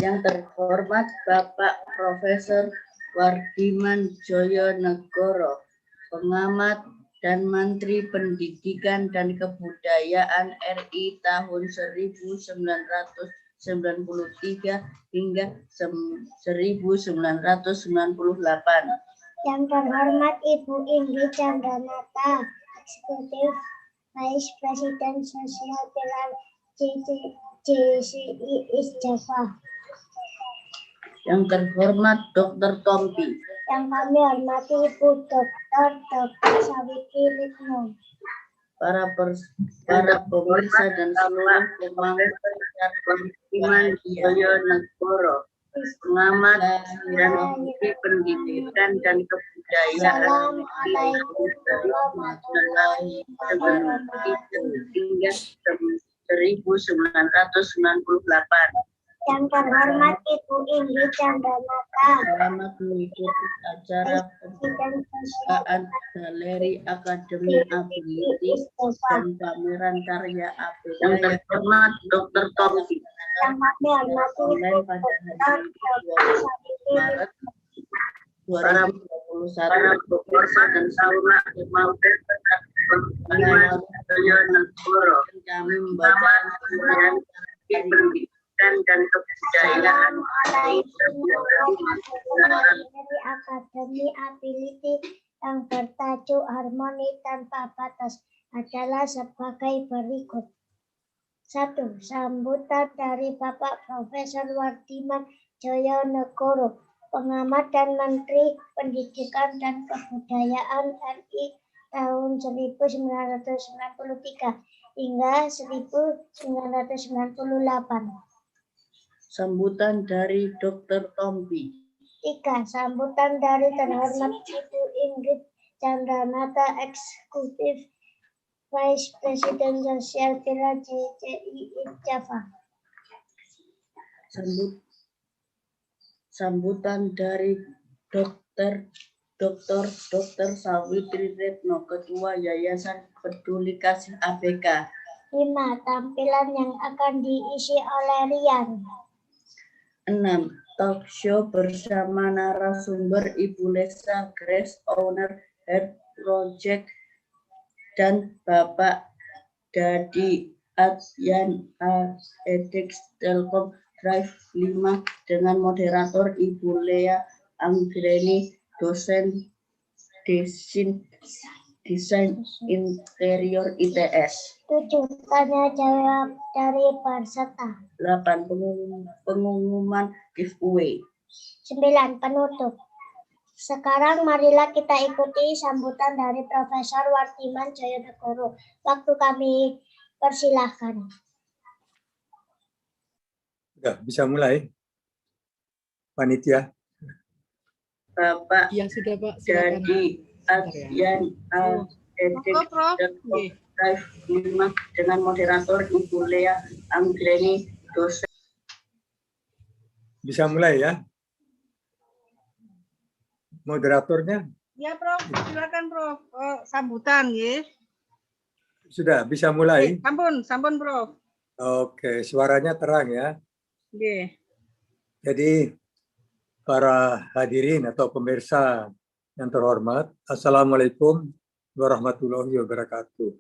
Yang terhormat Bapak Profesor Wardiman Joyonegoro, pengamat dan Menteri Pendidikan dan Kebudayaan RI tahun 1993 hingga 1998. Yang terhormat Ibu Ingrid Chandranata, Eksekutif Vice President Sosial Pilar JCI East Java. Yang terhormat Dr. Tompi. Yang kami hormati Ibu Dr. Sawiki Ritno. Para pemirsa dan seluruh pemangku Wardiman Joyonegoro, pengamat dan Menteri Pendidikan dan Kebudayaan hingga 1998. Yang terhormat Ibu Ingrid Chandranata, selamat mengikuti acara pembukaan Galeri Akademi Ability dan pameran karya APK. Yang terhormat Dr. Tompi. Yang kami hormati Online pada hari 20 Maret 2021 pemirsa dan seluruh pemangku kami membacakan dan kebudayaan dari Akademi Ability yang bertajuk Harmoni Tanpa Batas adalah sebagai berikut. 1. Sambutan dari Bapak Profesor Wardiman Joyonegoro, pengamat dan Menteri Pendidikan dan Kebudayaan RI tahun 1993 hingga 1998. Sambutan dari Dr. Tompi. 3. Sambutan dari terhormat Ibu Ingrid Chandranata, Eksekutif Vice President Sosial Pilar JCI Java. Sambutan dari Dr. Sawitri Retno, Ketua Yayasan Peduli Kasih ABK. 5. Tampilan yang akan diisi oleh Rian. 6. Talk show bersama narasumber Ibu Lesa Grace, Owner Head Project, dan Bapak Dadi Adyan Edix Telkom Drive 5 dengan moderator Ibu Lea Anggreni, dosen Desain Interior ITS. 7. Tanya jawab dari peserta. 8. Pengumuman giveaway. 9. Penutup. Sekarang marilah kita ikuti sambutan dari Profesor Wardiman Joyonegoro. Waktu kami persilahkan. Sudah bisa mulai, panitia. Bapak ya sudah Pak, silakan. Dadi Adyan Edix Drive 5 dengan moderator Ibu Lea Anggreni, dosen. Bisa mulai ya. Moderatornya? Ya Prof, silakan Prof. Sambutan ya. Sudah bisa mulai. Sampun Prof. Oke, suaranya terang ya. Oke. Jadi para hadirin atau pemirsa yang terhormat, Assalamualaikum warahmatullahi wabarakatuh.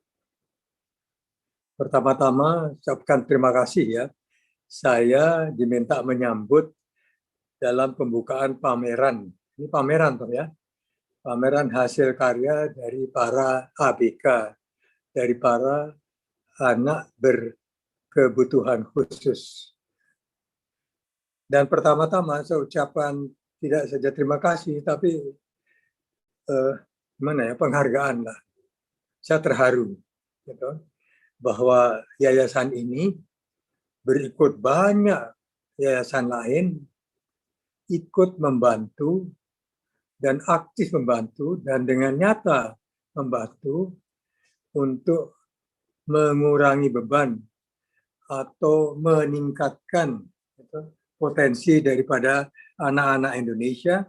Pertama-tama, ucapkan terima kasih ya. Saya diminta menyambut dalam pembukaan pameran. Ini pameran toh ya. Pameran hasil karya dari para ABK, dari para anak berkebutuhan khusus. Dan pertama-tama saya ucapkan tidak saja terima kasih, tapi penghargaan lah. Saya terharu gitu, bahwa yayasan ini berikut banyak yayasan lain ikut membantu dan aktif membantu dan dengan nyata membantu untuk mengurangi beban atau meningkatkan potensi daripada anak-anak Indonesia,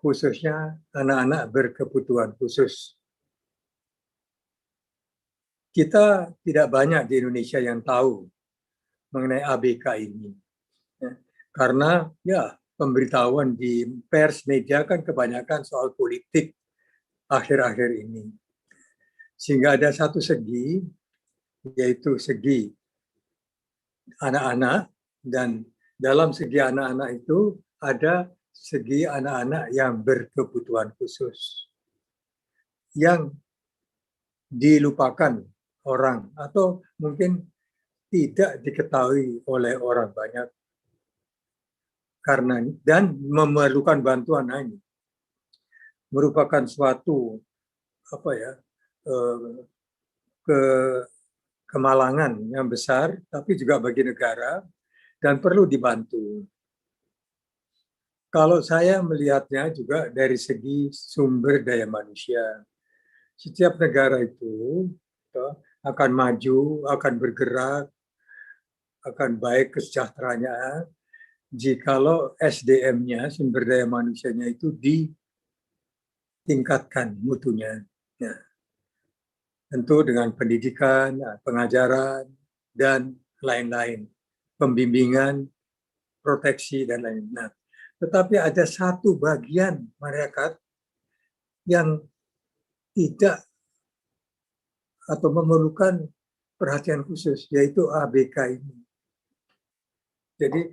khususnya anak-anak berkebutuhan khusus. kita tidak banyak di Indonesia yang tahu mengenai ABK ini. Ya. Karena ya pemberitahuan di pers media kan kebanyakan soal politik akhir-akhir ini. Sehingga ada satu segi, yaitu segi anak-anak, dan dalam segi anak-anak itu ada segi anak-anak yang berkebutuhan khusus, yang dilupakan orang atau mungkin tidak diketahui oleh orang banyak karena dan memerlukan bantuan ini merupakan suatu ke kemalangan yang besar, tapi juga bagi negara dan perlu dibantu. Kalau saya melihatnya juga dari segi sumber daya manusia, setiap negara itu akan maju, akan bergerak, akan baik kesejahteraannya jikalau SDM-nya, sumber daya manusianya itu ditingkatkan mutunya. Ya. Tentu dengan pendidikan, pengajaran, dan lain-lain, pembimbingan, proteksi, dan lain-lain. Nah, tetapi ada satu bagian masyarakat yang tidak atau memerlukan perhatian khusus, yaitu ABK ini. Jadi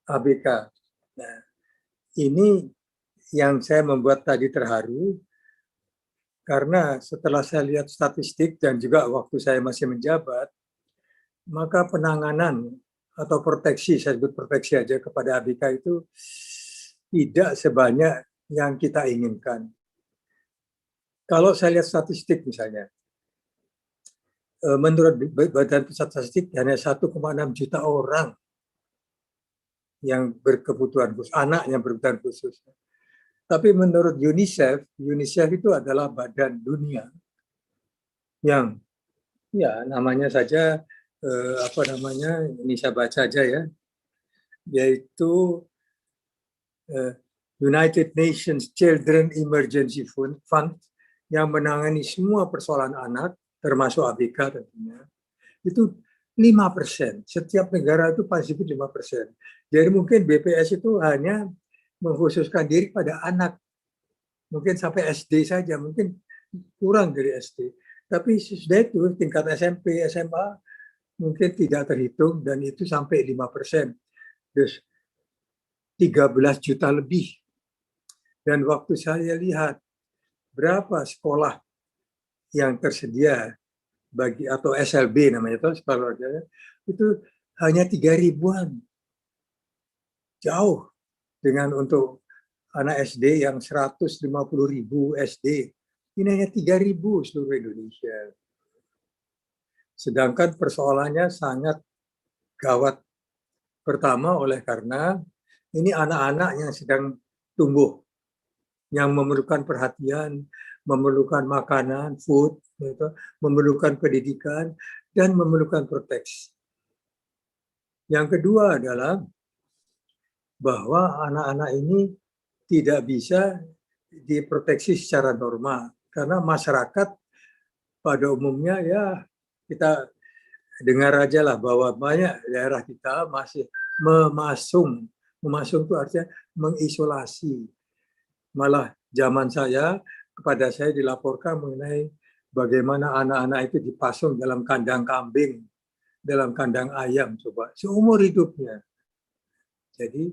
ABK. Nah, ini yang saya membuat tadi terharu, karena setelah saya lihat statistik dan juga waktu saya masih menjabat, maka penanganan atau proteksi, saya sebut proteksi aja kepada ABK itu tidak sebanyak yang kita inginkan. Kalau saya lihat statistik misalnya, menurut Badan Pusat Statistik hanya 1,6 juta orang yang berkebutuhan khusus, anak yang berkebutuhan khusus. Tapi menurut UNICEF, UNICEF itu adalah badan dunia yang ya namanya saja ini saya baca aja ya, yaitu United Nations Children Emergency Fund yang menangani semua persoalan anak, termasuk ABK tentunya. Itu 5%. Setiap negara itu pasti 5%. Jadi mungkin BPS itu hanya mengkhususkan diri pada anak. Mungkin sampai SD saja, mungkin kurang dari SD. Tapi sudah itu tingkat SMP, SMA mungkin tidak terhitung dan itu sampai 5%. Terus 13 juta lebih. Dan waktu saya lihat berapa sekolah yang tersedia bagi atau SLB namanya itu sekolah itu hanya 3.000-an. Jauh dengan untuk anak SD yang 150.000 SD. Ini hanya 3.000 seluruh Indonesia. Sedangkan persoalannya sangat gawat. Pertama karena ini anak-anak yang sedang tumbuh, yang memerlukan perhatian, memerlukan makanan, food, memerlukan pendidikan, dan memerlukan proteksi. Yang kedua adalah bahwa anak-anak ini tidak bisa diproteksi secara normal karena masyarakat pada umumnya ya kita dengar aja lah bahwa banyak daerah kita masih memasung itu artinya mengisolasi. Malah zaman kepada saya dilaporkan mengenai bagaimana anak-anak itu dipasung dalam kandang kambing, dalam kandang ayam coba seumur hidupnya. Jadi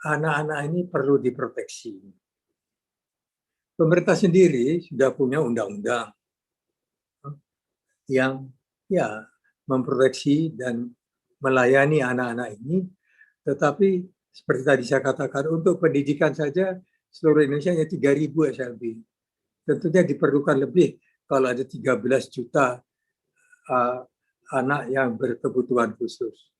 anak-anak ini perlu diproteksi. Pemerintah sendiri sudah punya undang-undang yang ya memproteksi dan melayani anak-anak ini, tetapi seperti tadi saya katakan untuk pendidikan saja seluruh Indonesia hanya 3.000 SLB. Tentunya diperlukan lebih kalau ada 13 juta anak yang berkebutuhan khusus.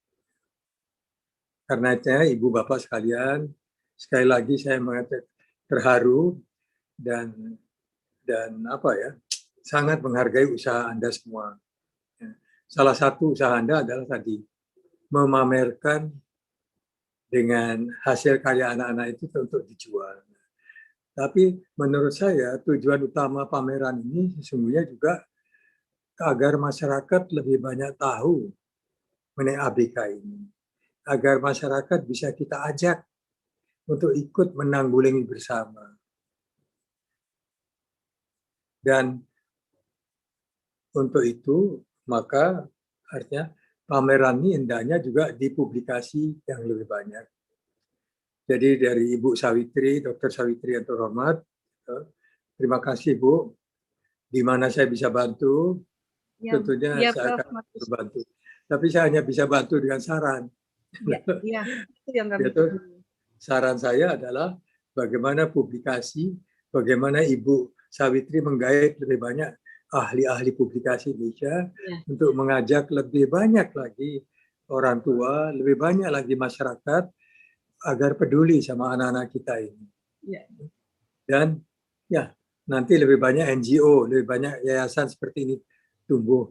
Karena itu, Ibu Bapak sekalian, sekali lagi saya mengatakan terharu dan sangat menghargai usaha Anda semua. Salah satu usaha Anda adalah tadi memamerkan dengan hasil karya anak-anak itu untuk dijual. Tapi menurut saya tujuan utama pameran ini sesungguhnya juga agar masyarakat lebih banyak tahu mengenai ABK ini, agar masyarakat bisa kita ajak untuk ikut menanggulangi bersama. Dan untuk itu, maka artinya pameran ini hendaknya juga dipublikasi yang lebih banyak. Jadi dari Ibu Sawitri, Dr. Sawitri yang terhormat, terima kasih Bu. Di mana saya bisa bantu, tentunya saya akan berbantu. Tapi saya hanya bisa bantu dengan saran. Iya, itu yang kami Saran saya adalah bagaimana publikasi, bagaimana Ibu Sawitri menggait lebih banyak ahli-ahli publikasi Indonesia untuk mengajak lebih banyak lagi orang tua, lebih banyak lagi masyarakat agar peduli sama anak-anak kita ini. Dan ya, nanti lebih banyak NGO, lebih banyak yayasan seperti ini tumbuh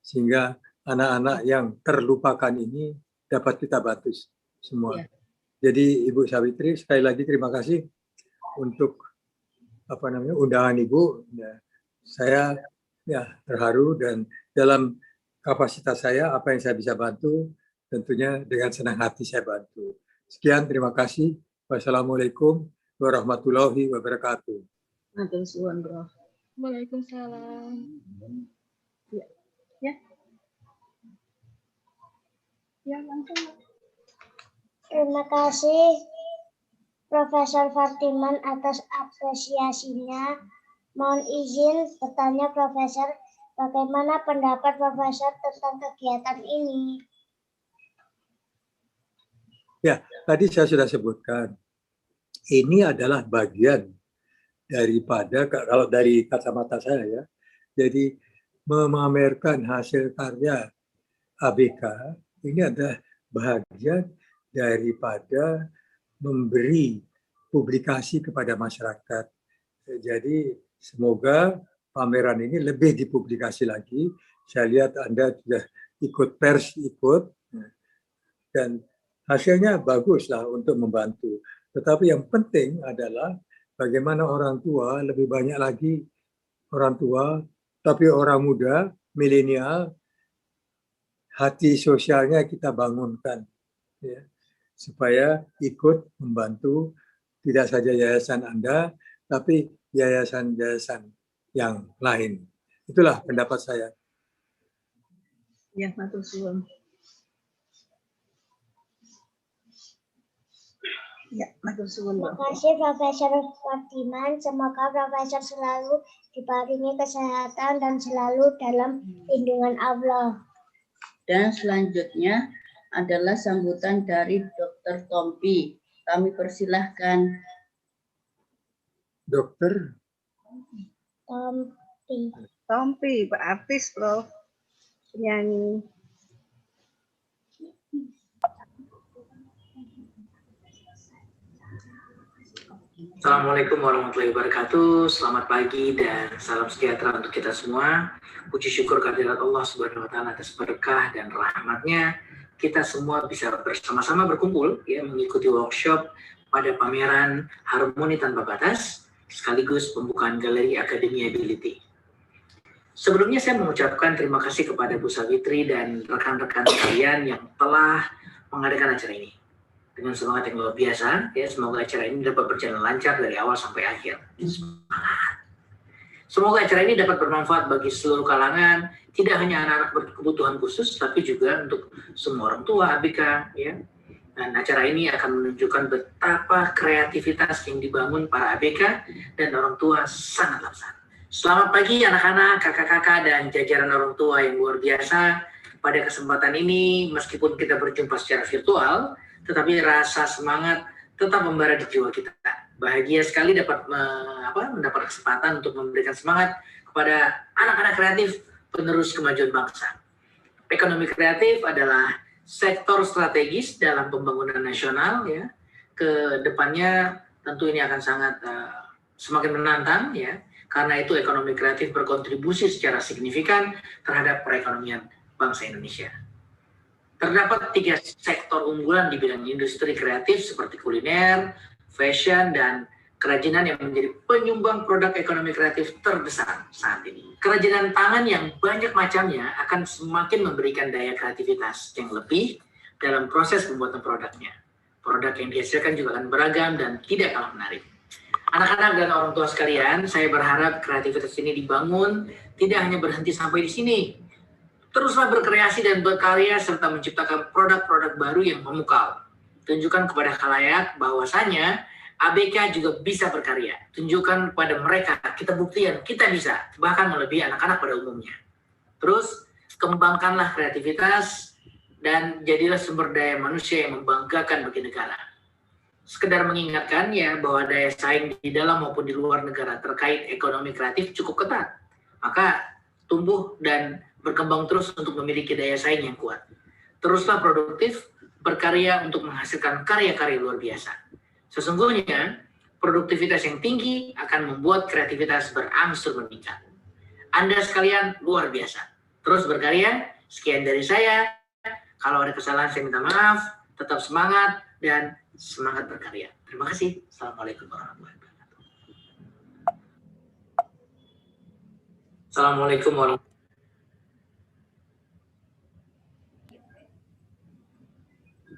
sehingga anak-anak yang terlupakan ini dapat kita bantu semua. Jadi Ibu Sawitri, sekali lagi terima kasih untuk undangan Ibu. Saya terharu dan dalam kapasitas saya apa yang saya bisa bantu tentunya dengan senang hati saya bantu. Sekian, terima kasih. Wassalamualaikum warahmatullahi wabarakatuh. Matur suwun, Bro. Waalaikumsalam. Ya, langsung. Terima kasih Profesor Fartiman atas apresiasinya. Mohon izin bertanya Profesor, bagaimana pendapat Profesor tentang kegiatan ini? Ya, tadi saya sudah sebutkan, ini adalah bagian daripada, kalau dari kacamata saya ya, jadi memamerkan hasil karya ABK, ini adalah bagian daripada memberi publikasi kepada masyarakat. Jadi semoga pameran ini lebih dipublikasi lagi. Saya lihat Anda sudah ikut pers, dan hasilnya baguslah untuk membantu. Tetapi yang penting adalah bagaimana orang tua, lebih banyak lagi orang tua, tapi orang muda, milenial, hati sosialnya kita bangunkan. Ya, supaya ikut membantu tidak saja yayasan Anda, tapi yayasan-yayasan yang lain. Itulah pendapat saya. Ya, matur suwun. Ya, matur suwun. Terima kasih Profesor Fartiman. Semoga Profesor selalu diparingi kesehatan dan selalu dalam lindungan Allah. Dan selanjutnya adalah sambutan dari Dr. Tompi. Kami persilahkan. Dokter Tompi, Pak artis, Prof. Penyanyi. Assalamualaikum warahmatullahi wabarakatuh. Selamat pagi dan salam sejahtera untuk kita semua. Puji syukur kehadirat Allah Subhanahu wa taala atas berkah dan rahmatnya kita semua bisa bersama-sama berkumpul ya mengikuti workshop pada pameran Harmoni Tanpa Batas sekaligus pembukaan galeri Akademi Ability. Sebelumnya saya mengucapkan terima kasih kepada Bu Sawitri dan rekan-rekan sekalian yang telah mengadakan acara ini. Dengan semangat yang luar biasa, ya semoga acara ini dapat berjalan lancar dari awal sampai akhir. Semangat. Semoga acara ini dapat bermanfaat bagi seluruh kalangan, tidak hanya anak-anak berkebutuhan khusus, tapi juga untuk semua orang tua ABK. Ya. Dan acara ini akan menunjukkan betapa kreativitas yang dibangun para ABK dan orang tua sangatlah besar. Selamat pagi anak-anak, kakak-kakak, dan jajaran orang tua yang luar biasa. Pada kesempatan ini, meskipun kita berjumpa secara virtual, tetapi rasa semangat tetap membara di jiwa kita. Bahagia sekali dapat mendapat kesempatan untuk memberikan semangat kepada anak-anak kreatif penerus kemajuan bangsa. Ekonomi kreatif adalah sektor strategis dalam pembangunan nasional. Ya. Ke depannya tentu ini akan sangat semakin menantang, ya, karena itu ekonomi kreatif berkontribusi secara signifikan terhadap perekonomian bangsa Indonesia. Terdapat 3 sektor unggulan di bidang industri kreatif seperti kuliner, fashion, dan kerajinan yang menjadi penyumbang produk ekonomi kreatif terbesar saat ini. Kerajinan tangan yang banyak macamnya akan semakin memberikan daya kreativitas yang lebih dalam proses pembuatan produknya. Produk yang dihasilkan juga akan beragam dan tidak kalah menarik. Anak-anak dan orang tua sekalian, saya berharap kreativitas ini dibangun tidak hanya berhenti sampai di sini. Teruslah berkreasi dan berkarya serta menciptakan produk-produk baru yang memukau. Tunjukkan kepada khalayak bahwasanya ABK juga bisa berkarya. Tunjukkan kepada mereka, kita buktikan, kita bisa, bahkan melebihi anak-anak pada umumnya. Terus, kembangkanlah kreativitas dan jadilah sumber daya manusia yang membanggakan bagi negara. Sekedar mengingatkan ya bahwa daya saing di dalam maupun di luar negara terkait ekonomi kreatif cukup ketat. Maka tumbuh dan berkembang terus untuk memiliki daya saing yang kuat. Teruslah produktif, berkarya untuk menghasilkan karya-karya luar biasa. Sesungguhnya, produktivitas yang tinggi akan membuat kreativitas berangsur meningkat. Anda sekalian luar biasa. Terus berkarya, sekian dari saya. Kalau ada kesalahan saya minta maaf, tetap semangat, dan semangat berkarya. Terima kasih. Assalamualaikum warahmatullahi wabarakatuh. Assalamualaikum warahmatullahi wabarakatuh.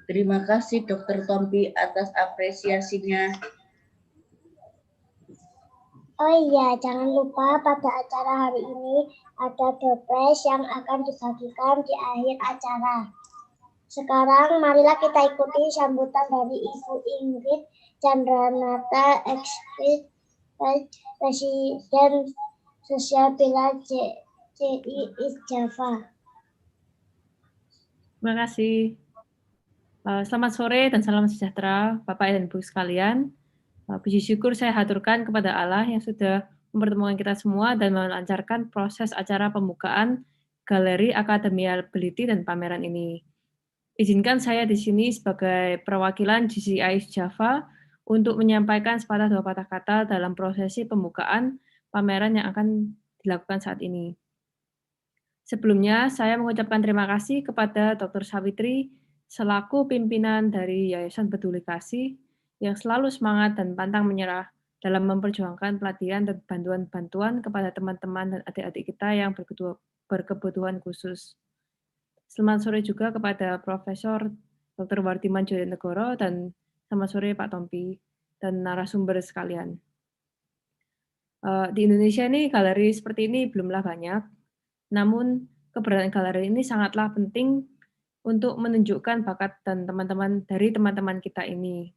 Terima kasih Dr. Tompi atas apresiasinya. Oh iya, jangan lupa pada acara hari ini ada door prize yang akan dibagikan di akhir acara. Sekarang marilah kita ikuti sambutan dari Ibu Ingrid Chandranata, Presiden Sosial Pilar CI Java. Terima kasih. Selamat sore dan salam sejahtera Bapak dan Ibu sekalian. Puji syukur saya haturkan kepada Allah yang sudah mempertemukan kita semua dan melancarkan proses acara pembukaan Galeri Akademia Ability dan pameran ini. Izinkan saya di sini sebagai perwakilan GCI Java untuk menyampaikan sepatah dua patah kata dalam prosesi pembukaan pameran yang akan dilakukan saat ini. Sebelumnya, saya mengucapkan terima kasih kepada Dr. Sawitri selaku pimpinan dari Yayasan Peduli Kasih yang selalu semangat dan pantang menyerah dalam memperjuangkan pelatihan dan bantuan-bantuan kepada teman-teman dan adik-adik kita yang berkebutuhan khusus. Selamat sore juga kepada Profesor Dr. Wardiman Joyonegoro dan selamat sore Pak Tompi dan narasumber sekalian. Di Indonesia ini galeri seperti ini belumlah banyak, namun keberadaan galeri ini sangatlah penting untuk menunjukkan bakat dan teman-teman kita ini.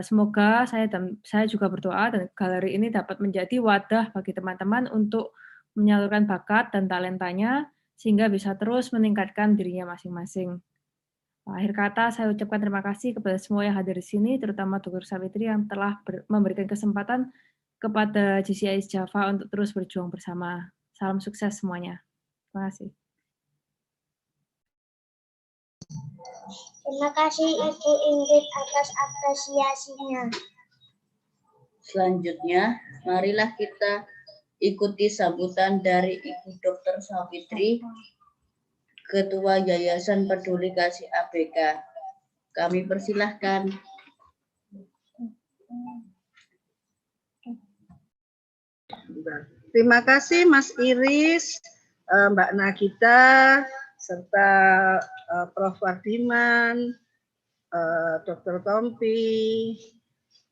Semoga saya juga berdoa dan galeri ini dapat menjadi wadah bagi teman-teman untuk menyalurkan bakat dan talentanya sehingga bisa terus meningkatkan dirinya masing-masing. Akhir kata saya ucapkan terima kasih kepada semua yang hadir di sini, terutama Dr. Sawitri yang telah memberikan kesempatan kepada GCI Java untuk terus berjuang bersama. Salam sukses semuanya. Terima kasih. Terima kasih Ibu Ingrid atas apresiasinya. Selanjutnya, marilah kita ikuti sambutan dari Ibu Dr. Sawitri, Ketua Yayasan Peduli Kasih ABK. Kami persilahkan. Terima kasih Mas Iris, Mbak Nagita, serta Prof. Wardiman, Dr. Tompi,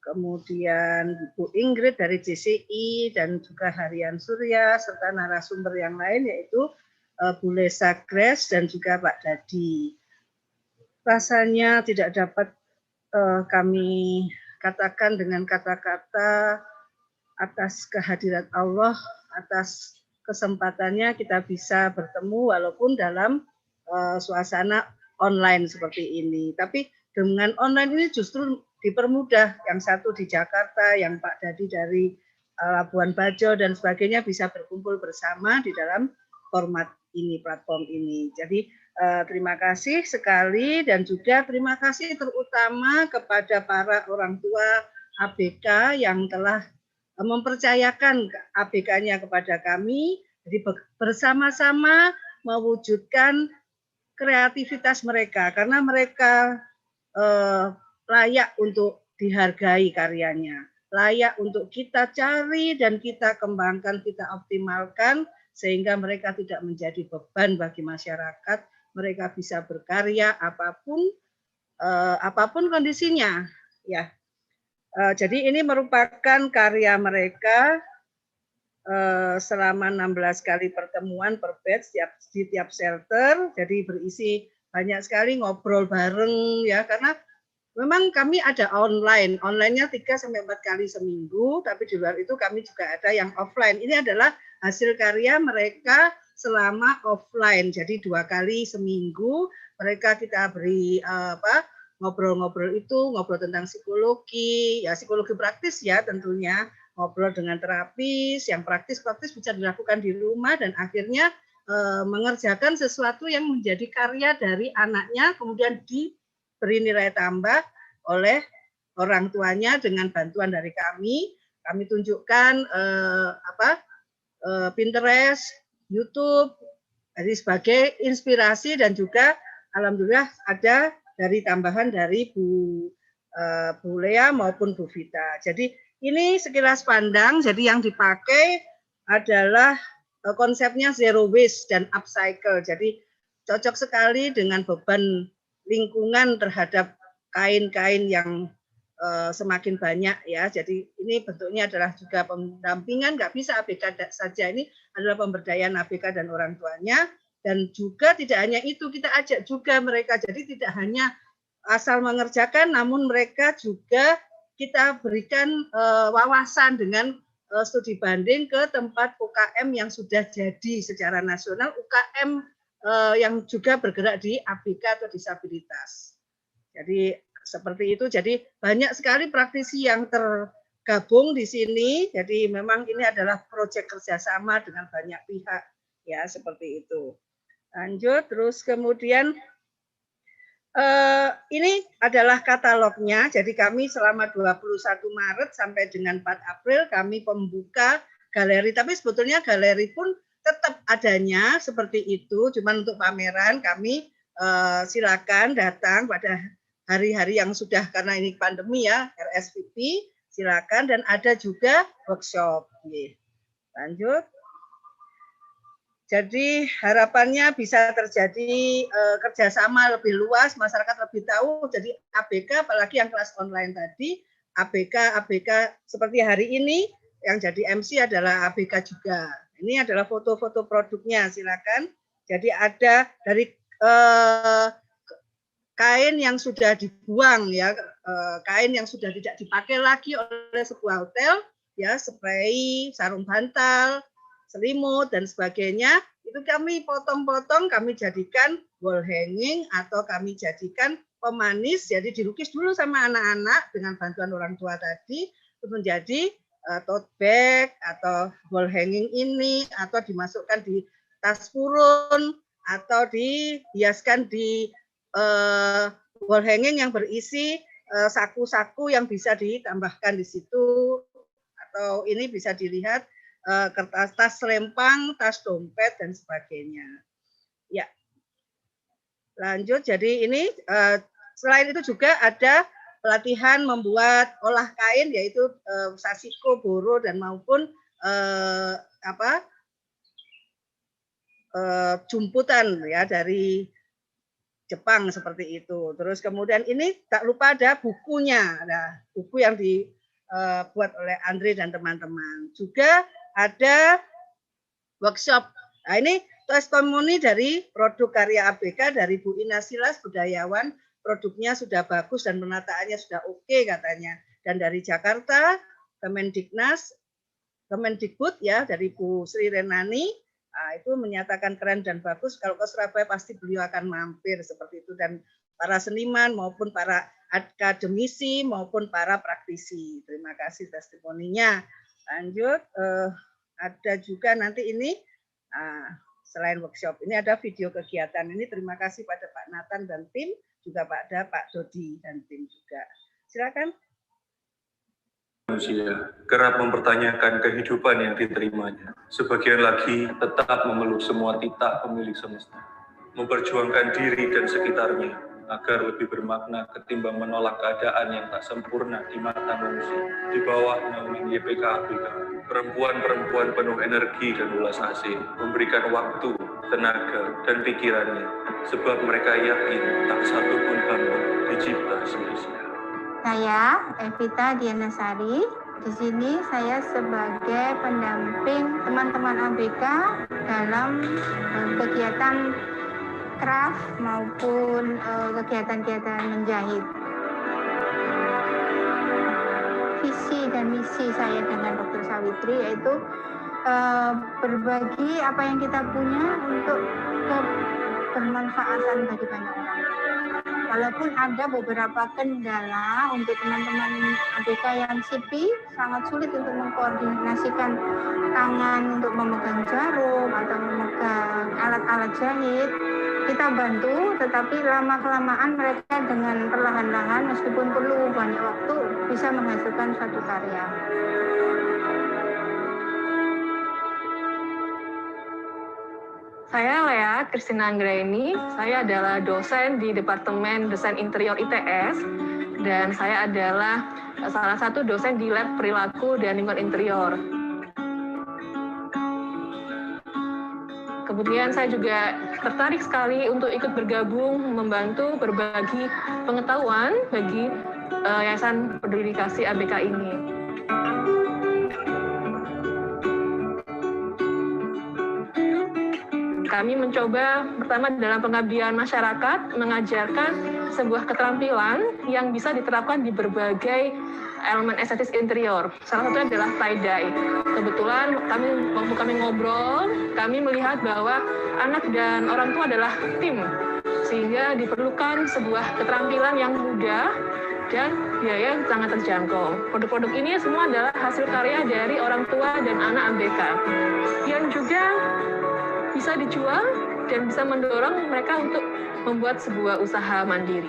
kemudian Bu Ingrid dari JCI, dan juga Harian Surya, serta narasumber yang lain yaitu Bu Lesa Grace dan juga Pak Dadi. Rasanya tidak dapat kami katakan dengan kata-kata atas kehadiran Allah, atas kesempatannya kita bisa bertemu walaupun dalam suasana online seperti ini. Tapi dengan online ini justru dipermudah. Yang satu di Jakarta, yang Pak Dadi dari Labuan Bajo dan sebagainya bisa berkumpul bersama di dalam format ini, platform ini. Jadi terima kasih sekali dan juga terima kasih terutama kepada para orang tua ABK yang telah mempercayakan ABK-nya kepada kami. Jadi bersama-sama mewujudkan kreativitas mereka karena mereka layak untuk dihargai karyanya. layak untuk kita cari dan kita kembangkan, kita optimalkan, sehingga mereka tidak menjadi beban bagi masyarakat. Mereka bisa berkarya apapun kondisinya, ya. Jadi ini merupakan karya mereka selama 16 kali pertemuan per batch di tiap shelter. Jadi berisi banyak sekali ngobrol bareng, ya, karena memang kami ada online. Online-nya 3-4 kali seminggu, tapi di luar itu kami juga ada yang offline. Ini adalah hasil karya mereka selama offline. Jadi 2 kali seminggu mereka kita beri ngobrol-ngobrol itu, ngobrol tentang psikologi, ya psikologi praktis ya tentunya, ngobrol dengan terapis, yang praktis-praktis bisa dilakukan di rumah, dan akhirnya mengerjakan sesuatu yang menjadi karya dari anaknya, kemudian diberi nilai tambah oleh orang tuanya dengan bantuan dari kami. Kami tunjukkan Pinterest, YouTube, jadi sebagai inspirasi, dan juga alhamdulillah ada dari tambahan dari Bu Lea maupun Bu Vita. Jadi ini sekilas pandang, jadi yang dipakai adalah konsepnya zero waste dan upcycle. Jadi cocok sekali dengan beban lingkungan terhadap kain-kain yang semakin banyak, ya. Jadi ini bentuknya adalah juga pendampingan, nggak bisa ABK saja, ini adalah pemberdayaan ABK dan orang tuanya. Dan juga tidak hanya itu, kita ajak juga mereka, jadi tidak hanya asal mengerjakan, namun mereka juga kita berikan wawasan dengan studi banding ke tempat UKM yang sudah jadi secara nasional, UKM yang juga bergerak di ABK atau disabilitas. Jadi seperti itu. Jadi banyak sekali praktisi yang tergabung di sini. Jadi memang ini adalah proyek kerjasama dengan banyak pihak, ya, seperti itu. Lanjut, terus kemudian ini adalah katalognya. Jadi kami selama 21 Maret sampai dengan 4 April kami pembuka galeri. Tapi sebetulnya galeri pun tetap adanya seperti itu. Cuman untuk pameran kami silakan datang pada hari-hari yang sudah, karena ini pandemi ya, RSVP, silakan, dan ada juga workshop. Lanjut. Jadi harapannya bisa terjadi kerjasama lebih luas, masyarakat lebih tahu. Jadi ABK, apalagi yang kelas online tadi, ABK seperti hari ini yang jadi MC adalah ABK juga. Ini adalah foto-foto produknya, silakan. Jadi ada dari kain yang sudah dibuang, ya, kain yang sudah tidak dipakai lagi oleh sebuah hotel, ya, spray, sarung bantal, selimut dan sebagainya, itu kami potong-potong, kami jadikan wall hanging atau kami jadikan pemanis, jadi dilukis dulu sama anak-anak dengan bantuan orang tua tadi, itu menjadi tote bag atau wall hanging ini, atau dimasukkan di tas purun, atau dihiaskan di wall hanging yang berisi saku-saku yang bisa ditambahkan di situ, atau ini bisa dilihat kertas tas lempang, tas dompet dan sebagainya. Ya, lanjut. Jadi ini selain itu juga ada pelatihan membuat olah kain, yaitu sasiko, boro dan maupun jumputan, ya, dari Jepang seperti itu. Terus kemudian ini tak lupa ada bukunya, ada buku yang dibuat oleh Andre dan teman-teman. Juga ada workshop. Nah, ini testimoni dari produk karya ABK dari Bu Ina Silas, budayawan. Produknya sudah bagus dan penataannya sudah oke katanya. Dan dari Jakarta, Kemendikbud, ya, dari Bu Sri Renani. Nah, itu menyatakan keren dan bagus. Kalau ke Surabaya pasti beliau akan mampir seperti itu, dan para seniman maupun para akademisi maupun para praktisi. Terima kasih testimoninya. Lanjut, ada juga nanti ini selain workshop ini ada video kegiatan ini. Terima kasih pada Pak Nathan dan tim, juga pada Pak Dodi dan tim juga. Silakan. Manusia kerap mempertanyakan kehidupan yang diterimanya. Sebagian lagi tetap memeluk semua titah pemilik semesta, memperjuangkan diri dan sekitarnya agar lebih bermakna ketimbang menolak keadaan yang tak sempurna di mata manusia. Di bawah naungan YPK ABK, perempuan-perempuan penuh energi dan ulas asih memberikan waktu, tenaga, dan pikirannya, sebab mereka yakin tak satu pun hamba dicipta sia-sia. Saya Evita Dianasari. Di sini saya sebagai pendamping teman-teman ABK dalam kegiatan craft maupun kegiatan-kegiatan menjahit. Visi dan misi saya dengan Dr. Sawitri yaitu berbagi apa yang kita punya untuk bermanfaatan bagi banyak orang. Walaupun ada beberapa kendala untuk teman-teman ABK yang sipil, sangat sulit untuk mengkoordinasikan tangan untuk memegang jarum atau memegang alat-alat jahit. Kita bantu, tetapi lama-kelamaan mereka dengan perlahan-lahan meskipun perlu banyak waktu bisa menghasilkan suatu karya. Saya Lea Kristina Anggraini, saya adalah dosen di Departemen Desain Interior ITS, dan saya adalah salah satu dosen di Lab Perilaku dan Lingkungan Interior. Kemudian saya juga tertarik sekali untuk ikut bergabung, membantu berbagi pengetahuan bagi Yayasan Peduli Kasih ABK ini. Kami mencoba pertama dalam pengabdian masyarakat, mengajarkan sebuah keterampilan yang bisa diterapkan di berbagai elemen estetis interior. Salah satunya adalah tie-dye. Kebetulan waktu kami ngobrol, kami melihat bahwa anak dan orang tua adalah tim, sehingga diperlukan sebuah keterampilan yang mudah dan biaya yang sangat terjangkau. Produk-produk ini semua adalah hasil karya dari orang tua dan anak ABK, yang juga bisa dijual dan bisa mendorong mereka untuk membuat sebuah usaha mandiri.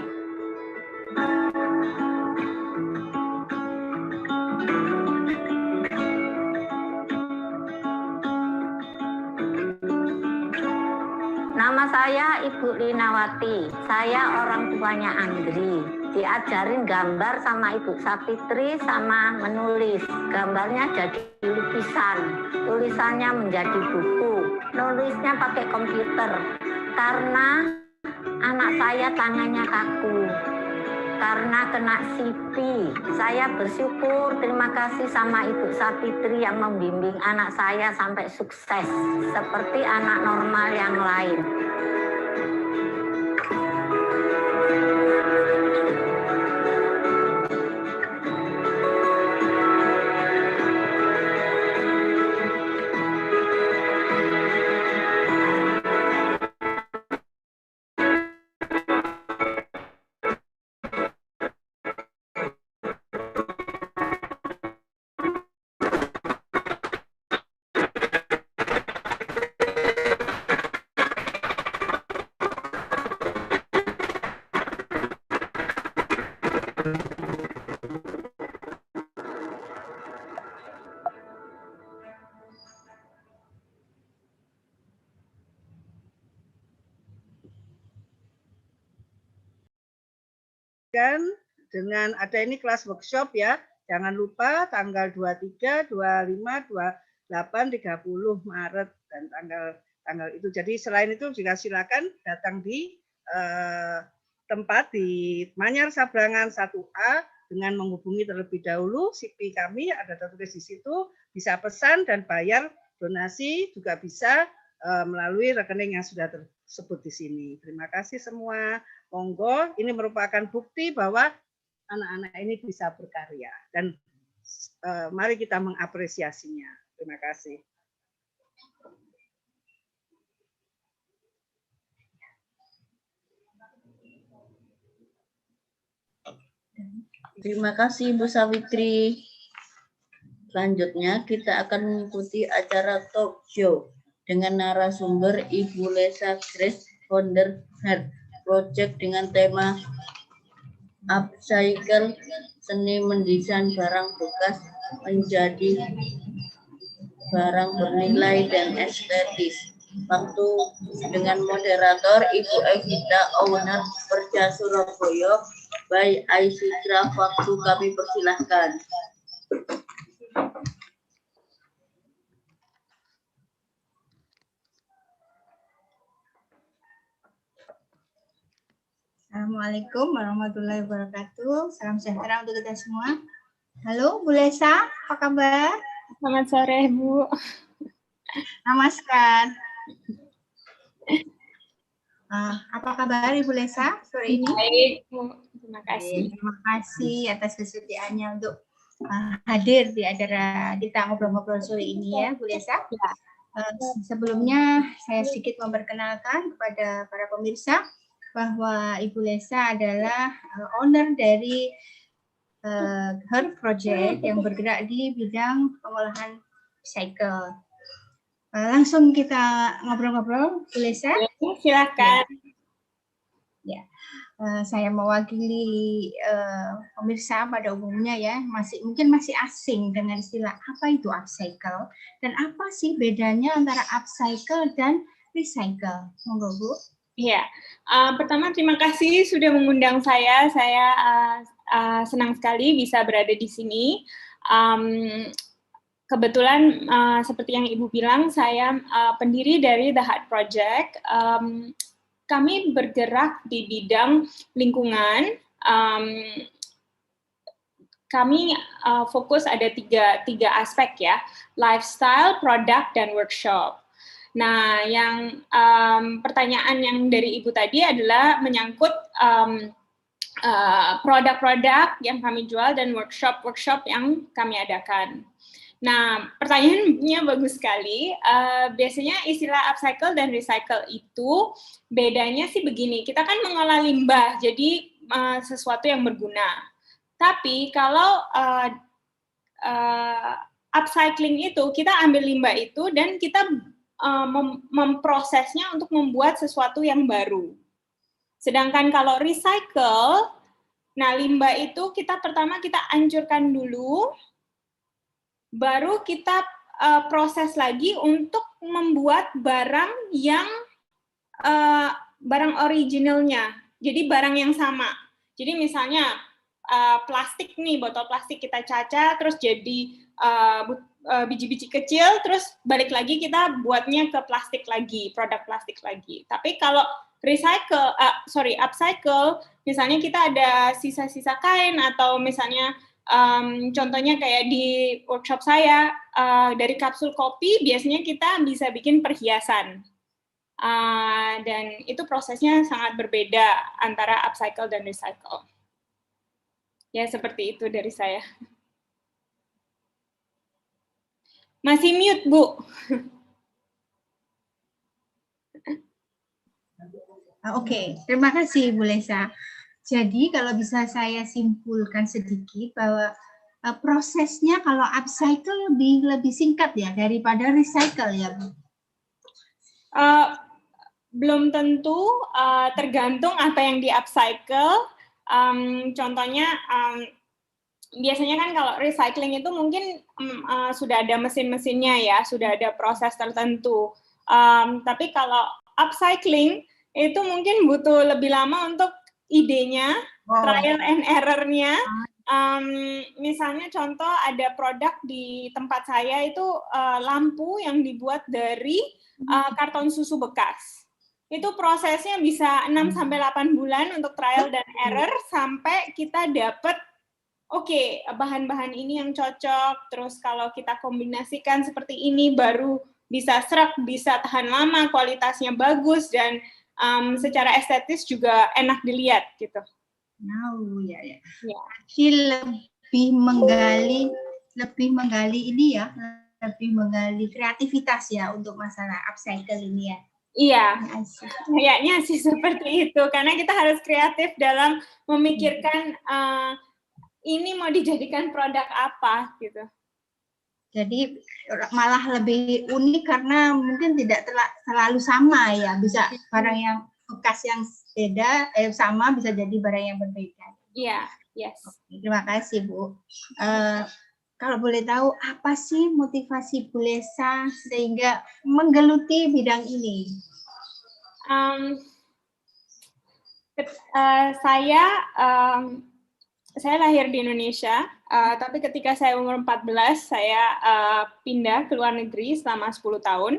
Nama saya Ibu Linawati, saya orang tuanya Andri. Diajarin gambar sama Ibu Sapitri sama menulis. Gambarnya jadi lukisan, tulisannya menjadi buku, nulisnya pakai komputer. Karena anak saya tangannya kaku, karena kena CP. Saya bersyukur, terima kasih sama Ibu Sapitri yang membimbing anak saya sampai sukses seperti anak normal yang lain. Dengan ada ini kelas workshop ya, jangan lupa tanggal 23, 25, 28, 30 Maret dan tanggal itu. Jadi selain itu juga silakan datang di tempat di Manyar Sabrangan 1A dengan menghubungi terlebih dahulu CP kami, ada tertulis di situ, bisa pesan dan bayar donasi juga bisa melalui rekening yang sudah tersebut di sini. Terima kasih semua. Monggo, ini merupakan bukti bahwa anak-anak ini bisa berkarya dan mari kita mengapresiasinya. Terima kasih. Terima kasih Bu Sawitri. Selanjutnya kita akan mengikuti acara talk show dengan narasumber Ibu Lesa Grace Founder Heart Project dengan tema Upcycle Seni Mendesain Barang Bekas Menjadi Barang Bernilai dan Estetis. Waktu dengan moderator Ibu Evita, owner Perja Surabaya, by Aisyah. Waktu kami persilahkan. Assalamualaikum warahmatullahi wabarakatuh. Salam sejahtera untuk kita semua. Halo, Bu Lesa, apa kabar? Selamat sore, Bu. Namaskar. Apa kabar Ibu Lesa sore ini? Baik, Bu. Terima kasih. Terima kasih atas kesediaannya untuk hadir di acara kita ngobrol-ngobrol sore ini ya, Bu Lesa. Sebelumnya saya sedikit memperkenalkan kepada para pemirsa bahwa Ibu Lesa adalah owner dari Her Project yang bergerak di bidang pengolahan upcycle. Langsung kita ngobrol-ngobrol, Bu Lesa. Silakan. Ya, saya mewakili pemirsa pada umumnya ya, mungkin masih asing dengan istilah apa itu upcycle dan apa sih bedanya antara upcycle dan recycle. Monggo, Bu. Iya, pertama terima kasih sudah mengundang saya. Saya senang sekali bisa berada di sini. Kebetulan seperti yang Ibu bilang, saya pendiri dari The Heart Project. Kami bergerak di bidang lingkungan. Kami fokus ada tiga aspek ya, lifestyle, product, dan workshop. Nah, yang pertanyaan yang dari Ibu tadi adalah menyangkut produk-produk yang kami jual dan workshop-workshop yang kami adakan. Nah, pertanyaannya bagus sekali. Biasanya istilah upcycle dan recycle itu bedanya sih begini, kita kan mengolah limbah, jadi sesuatu yang berguna. Tapi kalau upcycling itu, kita ambil limbah itu dan kita memprosesnya untuk membuat sesuatu yang baru. Sedangkan kalau recycle, nah limbah itu pertama kita hancurkan dulu, baru kita proses lagi untuk membuat barang yang barang originalnya, jadi barang yang sama. Jadi misalnya plastik nih, botol plastik kita caca, terus jadi biji-biji kecil, terus balik lagi kita buatnya ke plastik lagi, produk plastik lagi. Tapi kalau upcycle, misalnya kita ada sisa-sisa kain atau misalnya contohnya kayak di workshop saya dari kapsul kopi biasanya kita bisa bikin perhiasan. Dan itu prosesnya sangat berbeda antara upcycle dan recycle. Ya seperti itu dari saya. Masih mute, Bu. Oke, terima kasih Bu Lesa. Jadi kalau bisa saya simpulkan sedikit bahwa prosesnya kalau upcycle lebih singkat ya daripada recycle ya, Bu. Belum tentu, tergantung apa yang di upcycle. Contohnya biasanya kan kalau recycling itu mungkin sudah ada mesin-mesinnya ya, sudah ada proses tertentu. Tapi kalau upcycling itu mungkin butuh lebih lama untuk idenya, trial and error-nya. Misalnya contoh ada produk di tempat saya itu lampu yang dibuat dari karton susu bekas. Itu prosesnya bisa 6-8 bulan untuk trial dan error sampai kita dapat bahan-bahan ini yang cocok, terus kalau kita kombinasikan seperti ini baru bisa serak, bisa tahan lama, kualitasnya bagus, dan secara estetis juga enak dilihat gitu. Ya. Jadi lebih menggali ini ya, lebih menggali kreativitas ya untuk masalah upcycle ini ya. Iya, kayaknya sih seperti itu, karena kita harus kreatif dalam memikirkan ini mau dijadikan produk apa gitu. Jadi malah lebih unik karena mungkin tidak selalu sama ya, bisa barang yang bekas yang beda sama bisa jadi barang yang berbeda. Iya, yes. Terima kasih Bu. kalau boleh tahu apa sih motivasi Bu Lesa sehingga menggeluti bidang ini? Saya lahir di Indonesia, tapi ketika saya umur 14, saya pindah ke luar negeri selama 10 tahun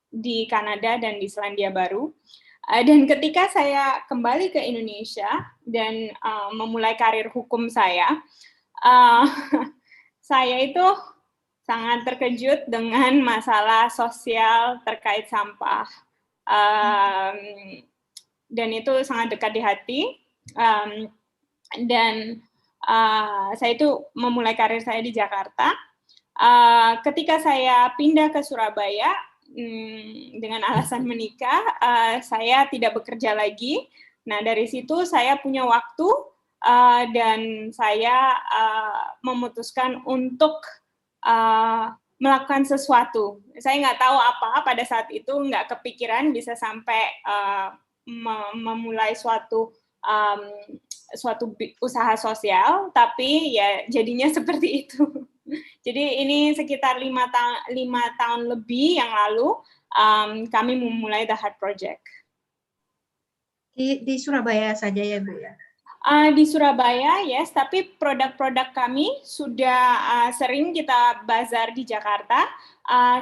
di Kanada dan di Selandia Baru. Dan ketika saya kembali ke Indonesia dan memulai karir hukum saya itu sangat terkejut dengan masalah sosial terkait sampah. Dan itu sangat dekat di hati. Dan saya itu memulai karir saya di Jakarta. Ketika saya pindah ke Surabaya dengan alasan menikah, saya tidak bekerja lagi. Nah, dari situ saya punya waktu dan saya memutuskan untuk melakukan sesuatu. Saya nggak tahu apa pada saat itu, nggak kepikiran bisa sampai memulai suatu usaha sosial, tapi ya jadinya seperti itu. Jadi ini sekitar 5 tahun lebih yang lalu kami memulai The Heart Project. Di Surabaya saja ya Bu ya? Di Surabaya, yes, tapi produk-produk kami sudah sering kita bazar di Jakarta,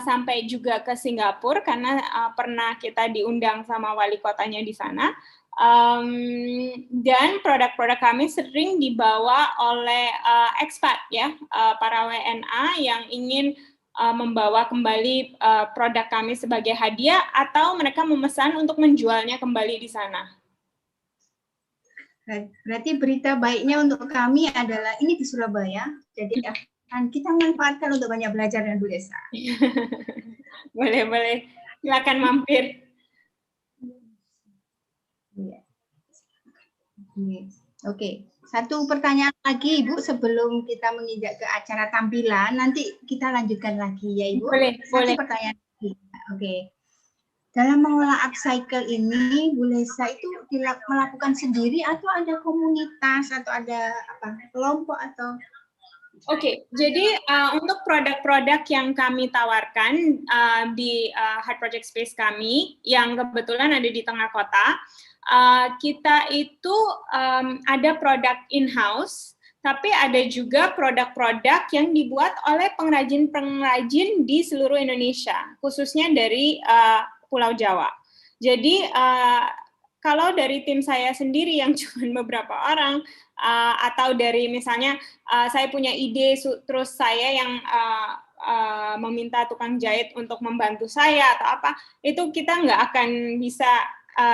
sampai juga ke Singapura karena pernah kita diundang sama wali kotanya di sana. Dan produk-produk kami sering dibawa oleh expat ya, para WNA yang ingin membawa kembali produk kami sebagai hadiah atau mereka memesan untuk menjualnya kembali di sana. Berarti berita baiknya untuk kami adalah ini di Surabaya, jadi akan kita manfaatkan untuk banyak belajar dengan Bu Lesa. Boleh, silakan mampir. Oke, satu pertanyaan lagi Ibu sebelum kita menginjak ke acara tampilan, nanti kita lanjutkan lagi ya Ibu. Boleh. Pertanyaan lagi. Oke. Dalam mengolah upcycle ini, Bu Lesa itu melakukan sendiri atau ada komunitas atau ada kelompok atau? Oke, jadi untuk produk-produk yang kami tawarkan di Heart Project Space kami, yang kebetulan ada di tengah kota, kita itu ada produk in-house, tapi ada juga produk-produk yang dibuat oleh pengrajin-pengrajin di seluruh Indonesia, khususnya dari Pulau Jawa. Jadi kalau dari tim saya sendiri yang cuma beberapa orang, atau dari misalnya saya punya ide, terus saya yang meminta tukang jahit untuk membantu saya atau apa, itu kita nggak akan bisa,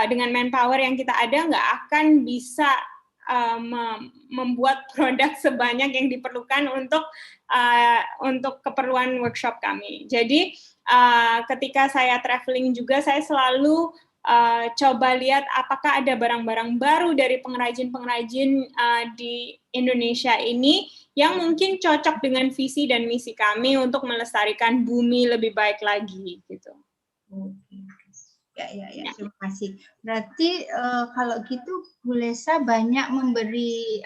dengan manpower yang kita ada, nggak akan bisa membuat produk sebanyak yang diperlukan untuk keperluan workshop kami. Jadi ketika saya traveling juga, saya selalu coba lihat apakah ada barang-barang baru dari pengrajin-pengrajin di Indonesia ini yang mungkin cocok dengan visi dan misi kami untuk melestarikan bumi lebih baik lagi gitu. Ya, terima kasih. Berarti kalau gitu Bu Lesa banyak memberi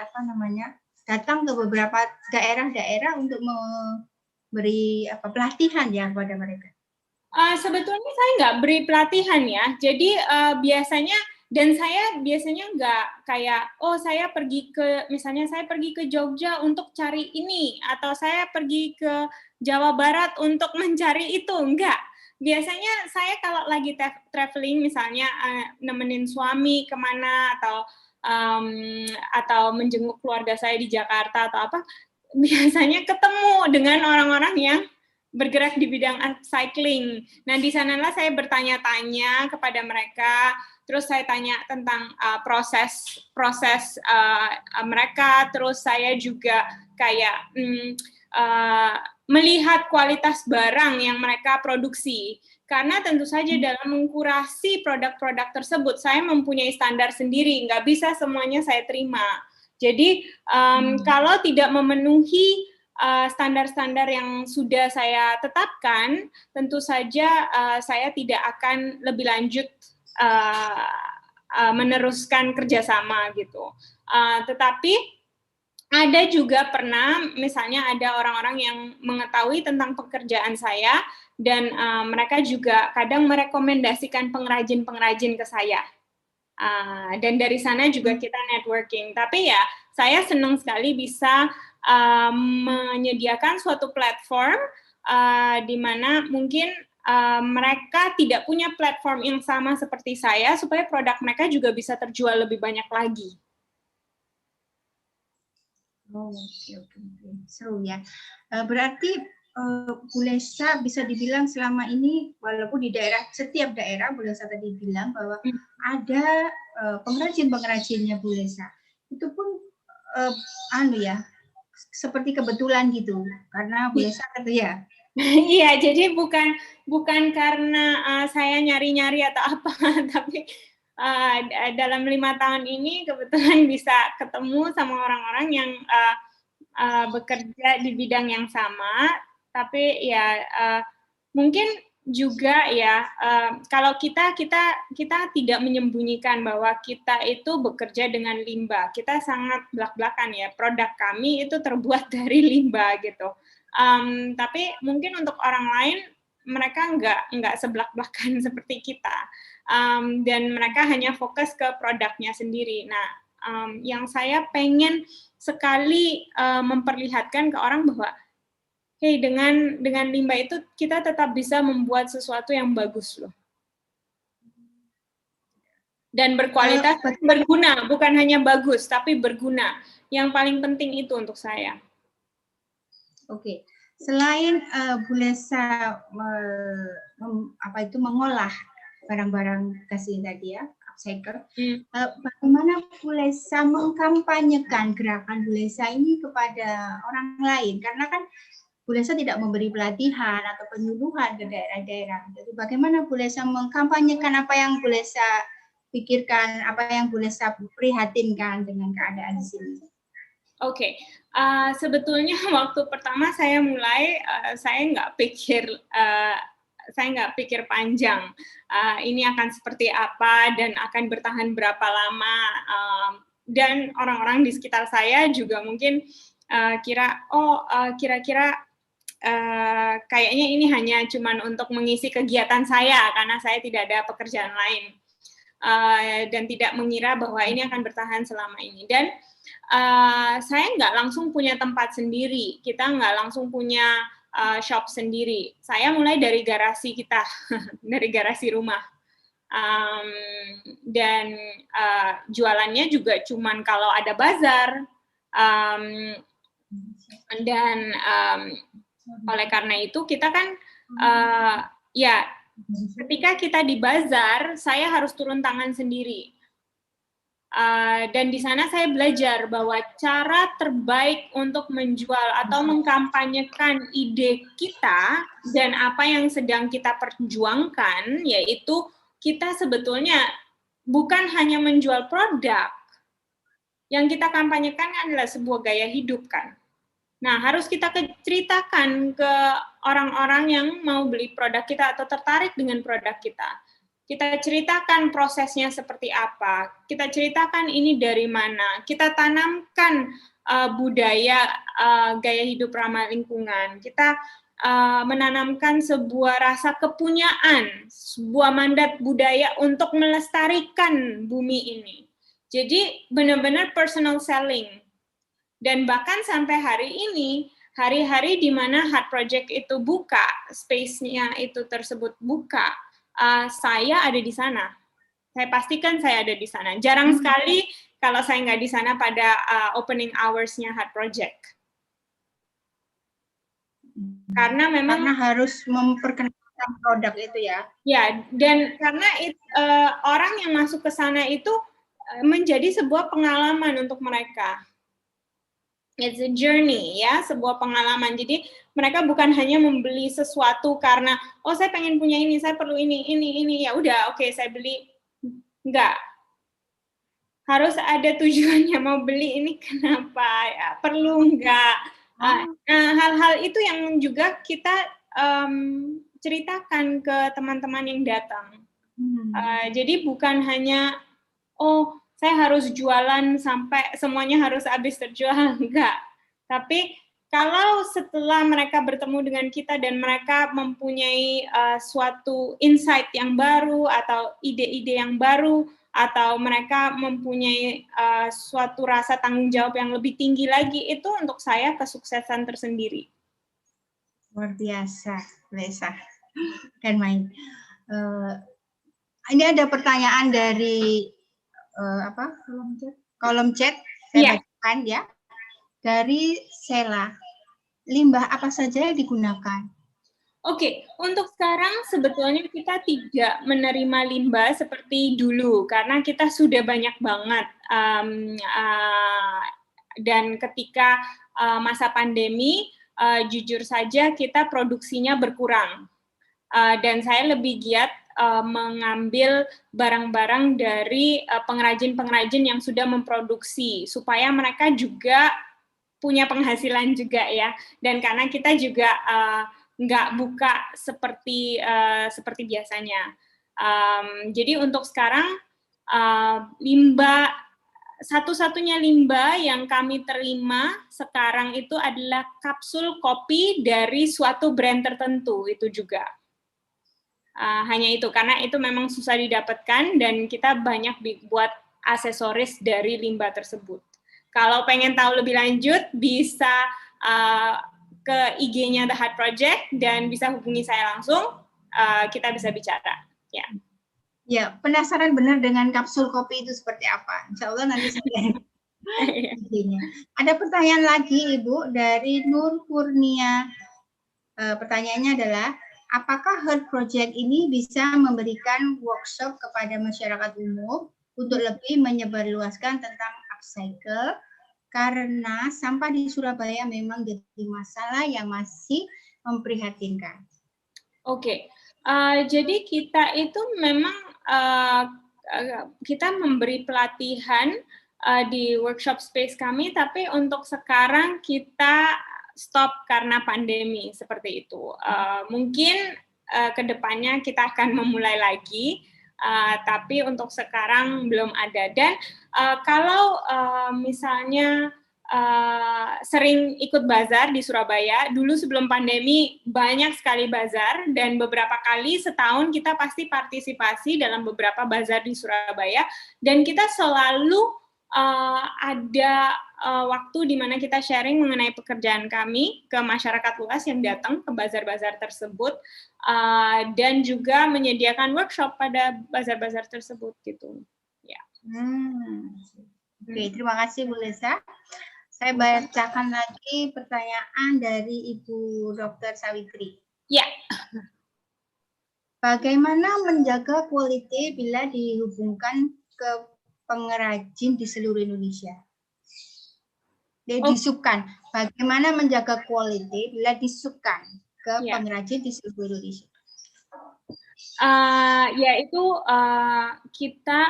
datang ke beberapa daerah-daerah untuk memberi pelatihan ya kepada mereka. Sebetulnya saya nggak beri pelatihan ya. Jadi biasanya nggak kayak, oh saya pergi ke Jogja untuk cari ini, atau saya pergi ke Jawa Barat untuk mencari itu, enggak. Biasanya saya kalau lagi traveling, misalnya nemenin suami kemana, atau menjenguk keluarga saya di Jakarta atau apa, biasanya ketemu dengan orang-orang yang bergerak di bidang upcycling. Nah, di sanalah saya bertanya-tanya kepada mereka, terus saya tanya tentang proses mereka, terus saya juga kayak melihat kualitas barang yang mereka produksi. Karena tentu saja dalam mengkurasi produk-produk tersebut, saya mempunyai standar sendiri, nggak bisa semuanya saya terima. Jadi, kalau tidak memenuhi standar-standar yang sudah saya tetapkan, tentu saja saya tidak akan lebih lanjut meneruskan kerjasama gitu. Tetapi ada juga pernah, misalnya ada orang-orang yang mengetahui tentang pekerjaan saya, dan mereka juga kadang merekomendasikan pengrajin-pengrajin ke saya. Dan dari sana juga kita networking. Tapi ya, saya senang sekali bisa menyediakan suatu platform di mana mungkin mereka tidak punya platform yang sama seperti saya, supaya produk mereka juga bisa terjual lebih banyak lagi. Oh, oke. Seru ya. Berarti Bu Lesa bisa dibilang selama ini, walaupun di setiap daerah Bu Lesa tadi bilang bahwa ada pengrajin-pengrajinnya Bu Lesa. Itu pun seperti kebetulan gitu, karena Bu Lesa kata ya. Iya, jadi bukan karena saya nyari-nyari atau apa, tapi dalam 5 tahun ini kebetulan bisa ketemu sama orang-orang yang bekerja di bidang yang sama, tapi ya mungkin juga ya kalau kita tidak menyembunyikan bahwa kita itu bekerja dengan limbah, kita sangat belak-belakan ya, produk kami itu terbuat dari limbah gitu. Tapi mungkin untuk orang lain mereka nggak sebelak-belakan seperti kita. Dan mereka hanya fokus ke produknya sendiri. Nah, yang saya pengen sekali memperlihatkan ke orang bahwa, hey, dengan limbah itu kita tetap bisa membuat sesuatu yang bagus loh. Dan berkualitas, berguna, bukan hanya bagus, tapi berguna. Yang paling penting itu untuk saya. Oke. Selain Bu Lesa mengolah barang-barang bekas ini tadi ya, upcycle, bagaimana Bu Lesa mengkampanyekan gerakan Bu Lesa ini kepada orang lain? Karena kan Bu Lesa tidak memberi pelatihan atau penyuluhan ke daerah-daerah. Jadi bagaimana Bu Lesa mengkampanyekan apa yang Bu Lesa pikirkan, apa yang Bu Lesa prihatinkan dengan keadaan di sini? Oke. Sebetulnya waktu pertama saya mulai, saya nggak pikir panjang. Ini akan seperti apa dan akan bertahan berapa lama. Dan orang-orang di sekitar saya juga mungkin kira-kira kayaknya ini hanya cuman untuk mengisi kegiatan saya karena saya tidak ada pekerjaan lain. Dan tidak mengira bahwa ini akan bertahan selama ini. Dan saya nggak langsung punya tempat sendiri, kita nggak langsung punya shop sendiri. Saya mulai dari garasi kita, dari garasi rumah. Dan jualannya juga cuman kalau ada bazar. Dan oleh karena itu kita kan, ketika kita di bazar, saya harus turun tangan sendiri. Dan di sana saya belajar bahwa cara terbaik untuk menjual atau mengkampanyekan ide kita dan apa yang sedang kita perjuangkan, yaitu kita sebetulnya bukan hanya menjual produk, yang kita kampanyekan adalah sebuah gaya hidup kan. Nah, harus kita ceritakan ke orang-orang yang mau beli produk kita atau tertarik dengan produk kita. Kita ceritakan prosesnya seperti apa, kita ceritakan ini dari mana, kita tanamkan budaya gaya hidup ramah lingkungan, kita menanamkan sebuah rasa kepunyaan, sebuah mandat budaya untuk melestarikan bumi ini. Jadi benar-benar personal selling. Dan bahkan sampai hari ini, hari-hari di mana Heart Project itu buka, space-nya itu tersebut buka, saya ada di sana. Saya pastikan saya ada di sana. Jarang sekali kalau saya nggak di sana pada opening hours-nya Heart Project. Karena memang harus memperkenalkan produk itu ya. Ya, dan karena orang yang masuk ke sana itu menjadi sebuah pengalaman untuk mereka. It's a journey, ya, sebuah pengalaman. Jadi mereka bukan hanya membeli sesuatu karena, oh saya pengen punya ini, saya perlu ini, ya udah, oke, saya beli. Enggak. Harus ada tujuannya, mau beli ini kenapa, ya, perlu enggak. Nah, hal-hal itu yang juga kita ceritakan ke teman-teman yang datang. Jadi bukan hanya, oh saya harus jualan sampai semuanya harus habis terjual, enggak. Tapi kalau setelah mereka bertemu dengan kita dan mereka mempunyai suatu insight yang baru atau ide-ide yang baru, atau mereka mempunyai suatu rasa tanggung jawab yang lebih tinggi lagi, itu untuk saya kesuksesan tersendiri. Luar biasa, Lesa. Dan main. Ini ada pertanyaan dari kolom chat saya bacakan ya. Dari Sela, limbah apa saja yang digunakan? Oke, untuk sekarang sebetulnya kita tidak menerima limbah seperti dulu karena kita sudah banyak banget. Dan ketika masa pandemi, jujur saja kita produksinya berkurang. Dan saya lebih giat mengambil barang-barang dari pengrajin-pengrajin yang sudah memproduksi supaya mereka juga punya penghasilan juga ya. Dan karena kita juga nggak buka seperti biasanya. Jadi untuk sekarang limbah satu-satunya limbah yang kami terima sekarang itu adalah kapsul kopi dari suatu brand tertentu itu juga. Hanya itu, karena itu memang susah didapatkan dan kita banyak buat aksesoris dari limbah tersebut. Kalau pengen tahu lebih lanjut, bisa ke IG-nya The Heart Project dan bisa hubungi saya langsung, kita bisa bicara. Ya. Ya, penasaran benar dengan kapsul kopi itu seperti apa? Insya Allah nanti saya IG-nya. Ada pertanyaan lagi, Ibu, dari Nur Kurnia. Pertanyaannya adalah, apakah Heart Project ini bisa memberikan workshop kepada masyarakat umum untuk lebih menyebarluaskan tentang upcycle, karena sampah di Surabaya memang jadi masalah yang masih memprihatinkan. Oke, jadi kita itu memang kita memberi pelatihan di workshop space kami, tapi untuk sekarang kita stop karena pandemi seperti itu. Mungkin kedepannya kita akan memulai lagi, tapi untuk sekarang belum ada. Dan kalau misalnya sering ikut bazar di Surabaya, dulu sebelum pandemi banyak sekali bazar dan beberapa kali setahun kita pasti partisipasi dalam beberapa bazar di Surabaya dan kita selalu ada waktu di mana kita sharing mengenai pekerjaan kami ke masyarakat luas yang datang ke bazar-bazar tersebut dan juga menyediakan workshop pada bazar-bazar tersebut gitu. Ya. Oke, terima kasih Bu Lesa. Saya bacakan lagi pertanyaan dari Ibu Dr. Sawitri. Ya. Bagaimana menjaga quality bila dihubungkan ke pengrajin di seluruh Indonesia? Disubkan. Bagaimana menjaga quality bila disubkan ke pengrajin di seluruh Indonesia? Yaitu kita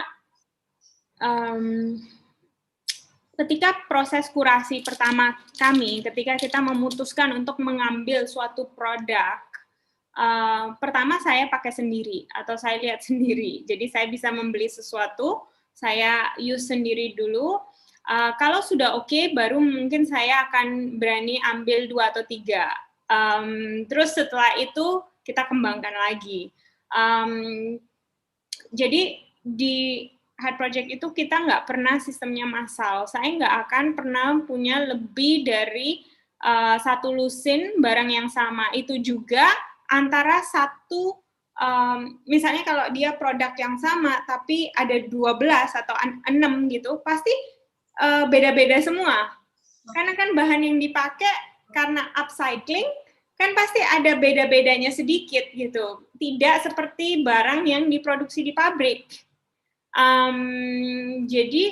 ketika proses kurasi pertama kami, ketika kita memutuskan untuk mengambil suatu produk, pertama saya pakai sendiri atau saya lihat sendiri. Jadi saya bisa membeli sesuatu, saya use sendiri dulu. Kalau sudah oke, baru mungkin saya akan berani ambil 2 atau 3. Terus setelah itu kita kembangkan lagi. Jadi di Heart Project itu kita nggak pernah sistemnya massal. Saya nggak akan pernah punya lebih dari 1 lusin barang yang sama. Itu juga antara satu, misalnya kalau dia produk yang sama, tapi ada 12 atau 6 gitu, pasti beda-beda semua. Karena kan bahan yang dipakai karena upcycling, kan pasti ada beda-bedanya sedikit gitu. Tidak seperti barang yang diproduksi di pabrik. Jadi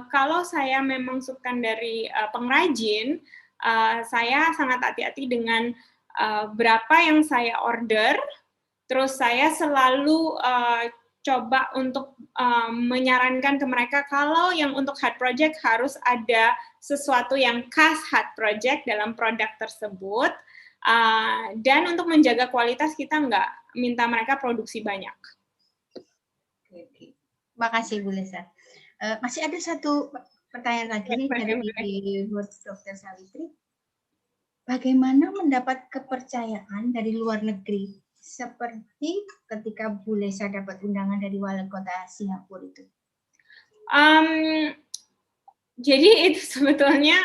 kalau saya memang sukan dari pengrajin, saya sangat hati-hati dengan berapa yang saya order, terus saya selalu coba untuk menyarankan ke mereka kalau yang untuk Heart Project harus ada sesuatu yang khas Heart Project dalam produk tersebut, dan untuk menjaga kualitas kita nggak minta mereka produksi banyak. Terima kasih Bu Lesa. Masih ada satu pertanyaan lagi nih dari Dr. Sawitri. Bagaimana mendapat kepercayaan dari luar negeri seperti ketika Bu Lesa dapat undangan dari wali kota Singapura itu? Jadi itu sebetulnya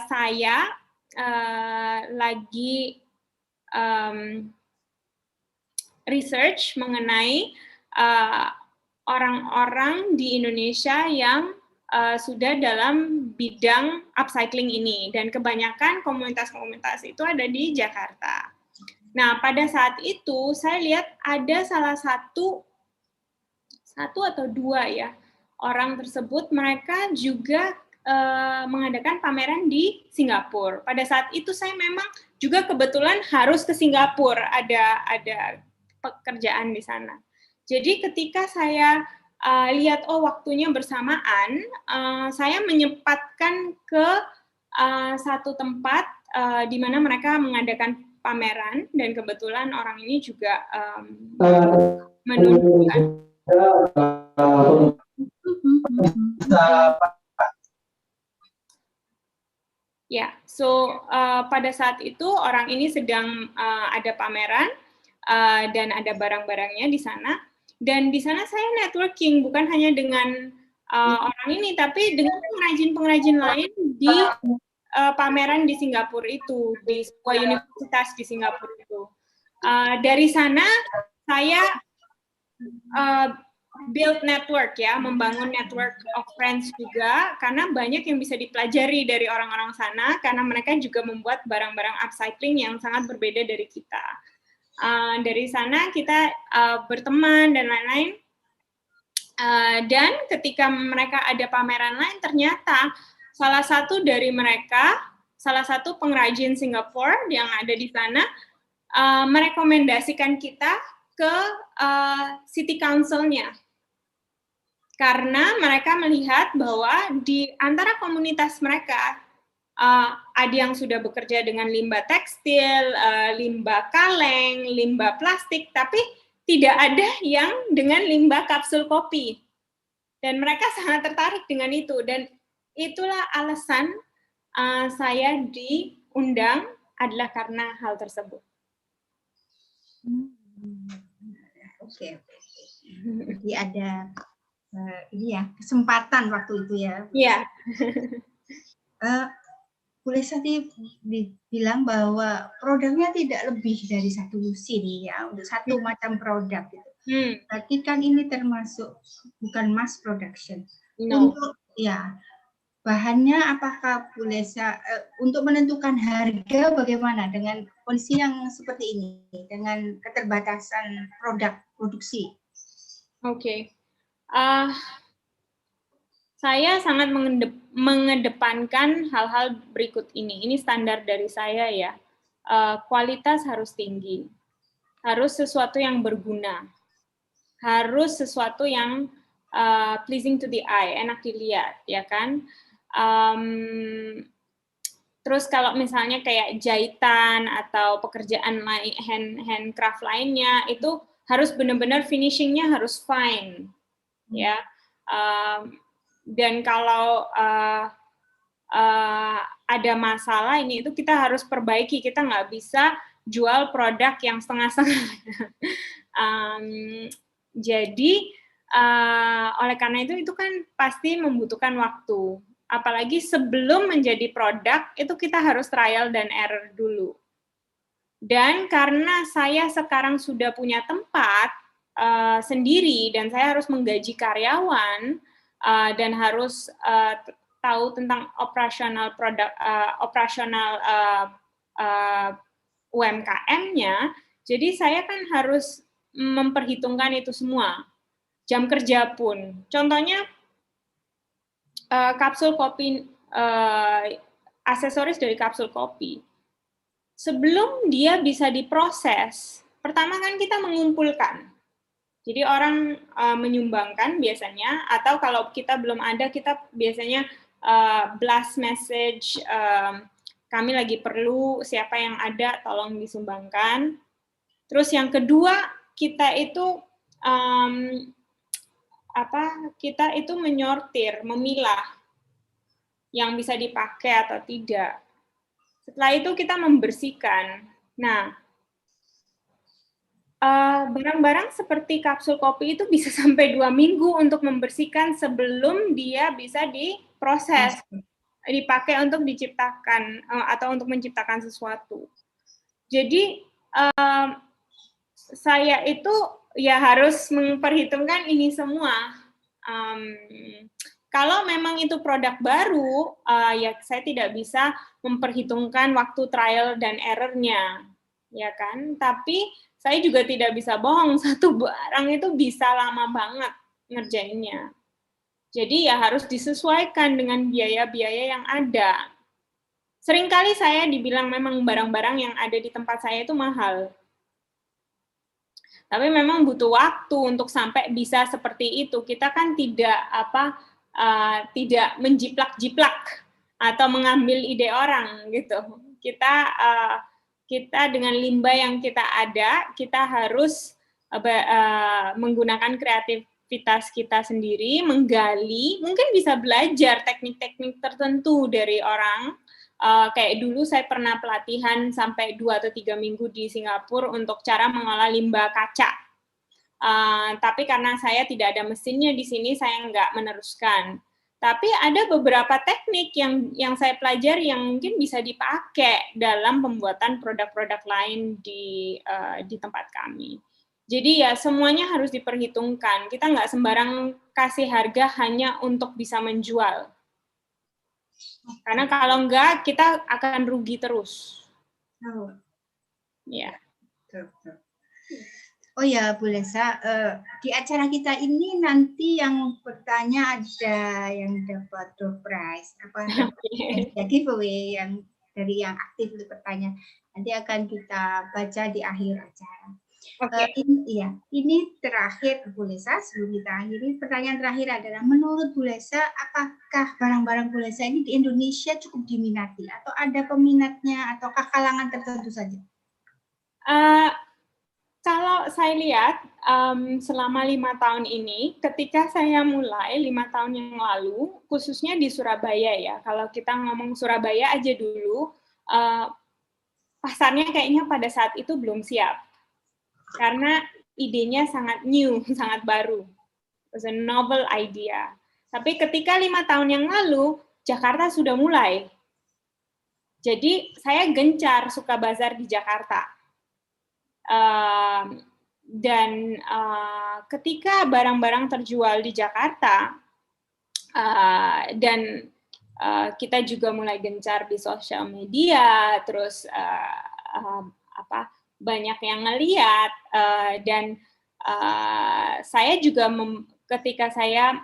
saya lagi research mengenai orang-orang di Indonesia yang sudah dalam bidang upcycling ini, dan kebanyakan komunitas-komunitas itu ada di Jakarta. Nah, pada saat itu saya lihat ada salah satu atau dua ya orang tersebut, mereka juga mengadakan pameran di Singapura. Pada saat itu saya memang juga kebetulan harus ke Singapura, ada pekerjaan di sana. Jadi ketika saya lihat waktunya bersamaan, saya menyempatkan ke satu tempat di mana mereka mengadakan pameran, dan kebetulan orang ini juga menunjukkan ya, pada saat itu orang ini sedang ada pameran dan ada barang-barangnya di sana. Dan di sana saya networking, bukan hanya dengan orang ini, tapi dengan pengrajin-pengrajin lain di pameran di Singapura itu, di sebuah universitas di Singapura itu. Dari sana saya build network ya, membangun network of friends juga, karena banyak yang bisa dipelajari dari orang-orang sana, karena mereka juga membuat barang-barang upcycling yang sangat berbeda dari kita. Dari sana kita berteman dan lain-lain, dan ketika mereka ada pameran lain, ternyata salah satu dari mereka, salah satu pengrajin Singapura yang ada di sana, merekomendasikan kita ke City Council-nya. Karena mereka melihat bahwa di antara komunitas mereka, ada yang sudah bekerja dengan limbah tekstil, limbah kaleng, limbah plastik, tapi tidak ada yang dengan limbah kapsul kopi. Dan mereka sangat tertarik dengan itu, dan itulah alasan saya diundang adalah karena hal tersebut. Oke. Jadi ada ini ya, kesempatan waktu itu ya. Iya. Boleh saya bilang bahwa produknya tidak lebih dari satu lusin ya, untuk satu macam produk gitu. Berarti kan ini termasuk bukan mass production. No. Untuk ya bahannya apakah boleh untuk menentukan harga bagaimana dengan kondisi yang seperti ini, dengan keterbatasan produk produksi? Oke. Saya sangat mengedepankan hal-hal berikut ini. Ini standar dari saya ya. Kualitas harus tinggi. Harus sesuatu yang berguna. Harus sesuatu yang pleasing to the eye, enak dilihat, ya kan? Terus kalau misalnya kayak jahitan atau pekerjaan handcraft lainnya, itu harus benar-benar finishingnya harus fine, ya. Dan kalau ada masalah ini itu kita harus perbaiki, kita nggak bisa jual produk yang setengah-setengah. Jadi oleh karena itu kan pasti membutuhkan waktu. Apalagi sebelum menjadi produk itu kita harus trial dan error dulu. Dan karena saya sekarang sudah punya tempat sendiri dan saya harus menggaji karyawan, dan harus tahu tentang operasional produk, UMKM-nya, jadi saya kan harus memperhitungkan itu semua. Jam kerja pun, contohnya kapsul kopi, aksesoris dari kapsul kopi. Sebelum dia bisa diproses, pertama kan kita mengumpulkan. Jadi orang menyumbangkan biasanya, atau kalau kita belum ada, kita biasanya blast message, kami lagi perlu, siapa yang ada, tolong disumbangkan. Terus yang kedua, kita itu kita itu menyortir, memilah yang bisa dipakai atau tidak. Setelah itu kita membersihkan. Nah, barang-barang seperti kapsul kopi itu bisa sampai 2 minggu untuk membersihkan sebelum dia bisa diproses, dipakai untuk diciptakan atau untuk menciptakan sesuatu. Jadi saya itu ya harus memperhitungkan ini semua. Kalau memang itu produk baru, ya saya tidak bisa memperhitungkan waktu trial dan error-nya, ya kan? Tapi saya juga tidak bisa bohong, satu barang itu bisa lama banget ngerjainnya. Jadi ya harus disesuaikan dengan biaya-biaya yang ada. Seringkali saya dibilang memang barang-barang yang ada di tempat saya itu mahal. Tapi memang butuh waktu untuk sampai bisa seperti itu. Kita kan tidak tidak menjiplak-jiplak atau mengambil ide orang gitu. Kita dengan limbah yang kita ada, kita harus menggunakan kreativitas kita sendiri, menggali, mungkin bisa belajar teknik-teknik tertentu dari orang. Kayak dulu saya pernah pelatihan sampai 2 atau 3 minggu di Singapura untuk cara mengolah limbah kaca. Tapi karena saya tidak ada mesinnya di sini, saya nggak meneruskan. Tapi ada beberapa teknik yang saya pelajari yang mungkin bisa dipakai dalam pembuatan produk-produk lain di tempat kami. Jadi ya semuanya harus diperhitungkan. Kita nggak sembarang kasih harga hanya untuk bisa menjual. Karena kalau enggak, kita akan rugi terus. Oh. Ya. Oh ya, Bu Lesa, di acara kita ini nanti yang bertanya ada yang dapat door prize, giveaway yang dari yang aktif bertanya. Nanti akan kita baca di akhir acara. Ini terakhir Bu Lesa, sebelum kita akhiri, pertanyaan terakhir adalah menurut Bu Lesa, apakah barang-barang Bu Lesa ini di Indonesia cukup diminati atau ada peminatnya ataukah kalangan tertentu saja? Kalau saya lihat selama 5 tahun ini, ketika saya mulai 5 tahun yang lalu, khususnya di Surabaya ya, kalau kita ngomong Surabaya aja dulu, pasarnya kayaknya pada saat itu belum siap. Karena idenya sangat new, sangat baru. It was a novel idea. Tapi ketika 5 tahun yang lalu, Jakarta sudah mulai. Jadi saya gencar suka bazar di Jakarta. Dan ketika barang-barang terjual di Jakarta, dan kita juga mulai gencar di sosial media, terus banyak yang ngeliat, dan saya juga ketika saya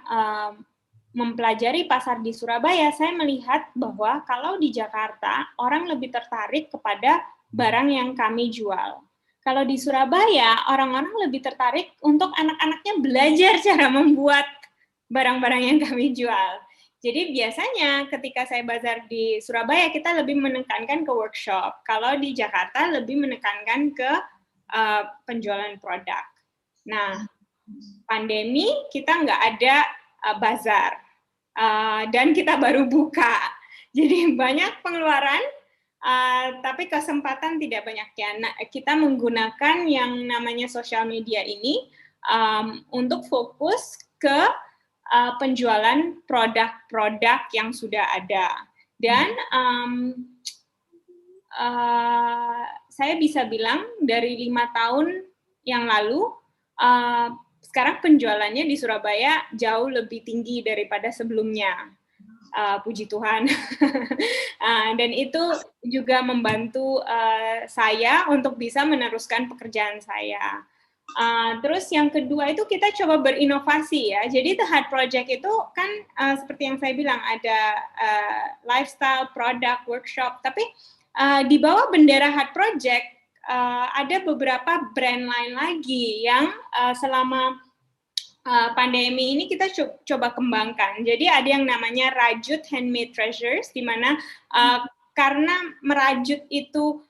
mempelajari pasar di Surabaya, saya melihat bahwa kalau di Jakarta orang lebih tertarik kepada barang yang kami jual. Kalau di Surabaya orang-orang lebih tertarik untuk anak-anaknya belajar cara membuat barang-barang yang kami jual. Jadi biasanya ketika saya bazar di Surabaya kita lebih menekankan ke workshop. Kalau di Jakarta lebih menekankan ke penjualan produk. Nah, pandemi kita nggak ada bazar dan kita baru buka. Jadi banyak pengeluaran, tapi kesempatan tidak banyak ya. Nah, kita menggunakan yang namanya sosial media ini untuk fokus ke penjualan produk-produk yang sudah ada. Dan saya bisa bilang dari 5 tahun yang lalu, sekarang penjualannya di Surabaya jauh lebih tinggi daripada sebelumnya. Puji Tuhan. Dan itu juga membantu saya untuk bisa meneruskan pekerjaan saya. Terus yang kedua itu kita coba berinovasi ya. Jadi The Heart Project itu kan seperti yang saya bilang ada lifestyle, product, workshop. Tapi di bawah bendera Heart Project ada beberapa brand lain lagi yang selama pandemi ini kita coba kembangkan. Jadi ada yang namanya Rajut Handmade Treasures, di mana karena merajut itu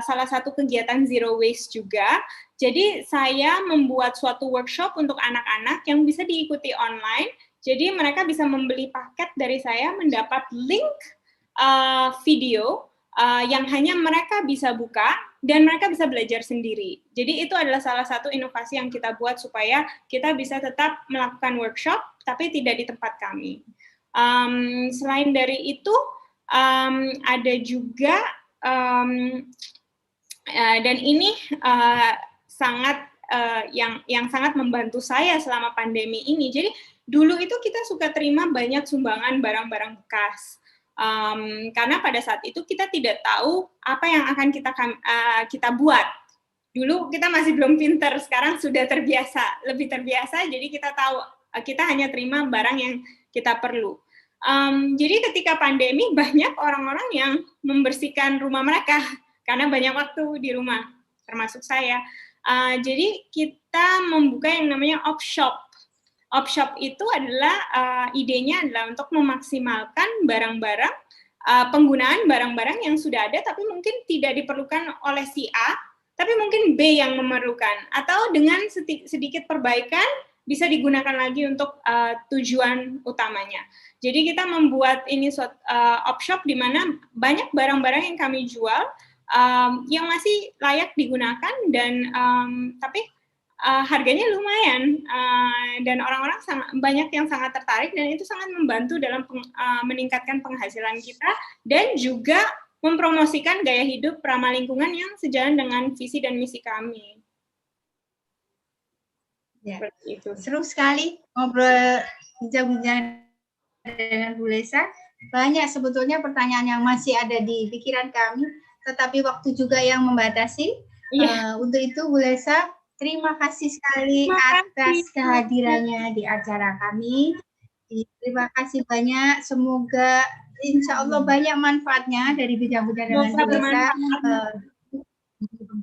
salah satu kegiatan zero waste juga, Jadi saya membuat suatu workshop untuk anak-anak yang bisa diikuti online. Jadi mereka bisa membeli paket dari saya, mendapat link video yang hanya mereka bisa buka dan mereka bisa belajar sendiri. Jadi itu adalah salah satu inovasi yang kita buat supaya kita bisa tetap melakukan workshop tapi tidak di tempat kami. Selain dari itu ada juga dan ini sangat yang sangat membantu saya selama pandemi ini. Jadi dulu itu kita suka terima banyak sumbangan barang-barang bekas. Karena pada saat itu kita tidak tahu apa yang akan kita buat. Dulu kita masih belum pinter, sekarang sudah terbiasa, lebih terbiasa. Jadi kita tahu kita hanya terima barang yang kita perlu. Jadi ketika pandemi banyak orang-orang yang membersihkan rumah mereka karena banyak waktu di rumah, termasuk saya. Jadi kita membuka yang namanya op-shop. Op-shop itu adalah idenya adalah untuk memaksimalkan barang-barang, penggunaan barang-barang yang sudah ada tapi mungkin tidak diperlukan oleh si A, tapi mungkin B yang memerlukan. Atau dengan sedikit perbaikan bisa digunakan lagi untuk tujuan utamanya. Jadi kita membuat ini op-shop di mana banyak barang-barang yang kami jual yang masih layak digunakan dan tapi harganya lumayan dan orang-orang banyak yang sangat tertarik dan itu sangat membantu dalam meningkatkan penghasilan kita dan juga mempromosikan gaya hidup ramah lingkungan yang sejalan dengan visi dan misi kami. Ya, seru sekali ngobrol bincang-bincang dengan Bu Lesa. Banyak sebetulnya pertanyaan yang masih ada di pikiran kami, tetapi waktu juga yang membatasi. Untuk itu Bu Lesa, terima kasih sekali atas kehadirannya di acara kami. Terima kasih banyak. Semoga insya Allah banyak manfaatnya dari bincang-bincang dengan Bu Lesa.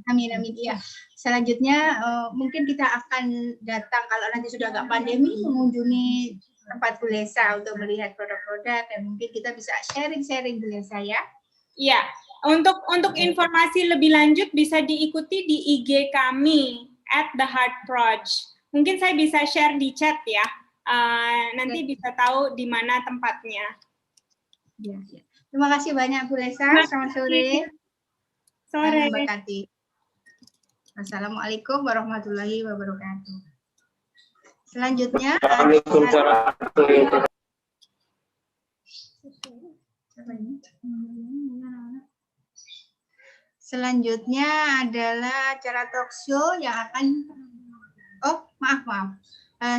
Amin, amin. Iya. Selanjutnya mungkin kita akan datang kalau nanti sudah nggak pandemi mengunjungi tempat Bu Lesa untuk melihat produk-produk dan mungkin kita bisa sharing-sharing Bu Lesa ya. Iya. Untuk informasi lebih lanjut bisa diikuti di IG kami @theheartproj. Mungkin saya bisa share di chat ya. Nanti bisa tahu di mana tempatnya. Ya. Terima kasih banyak Bu Lesa. Selamat sore. Sore. Assalamualaikum warahmatullahi wabarakatuh. Selanjutnya, adalah acara talk show yang akan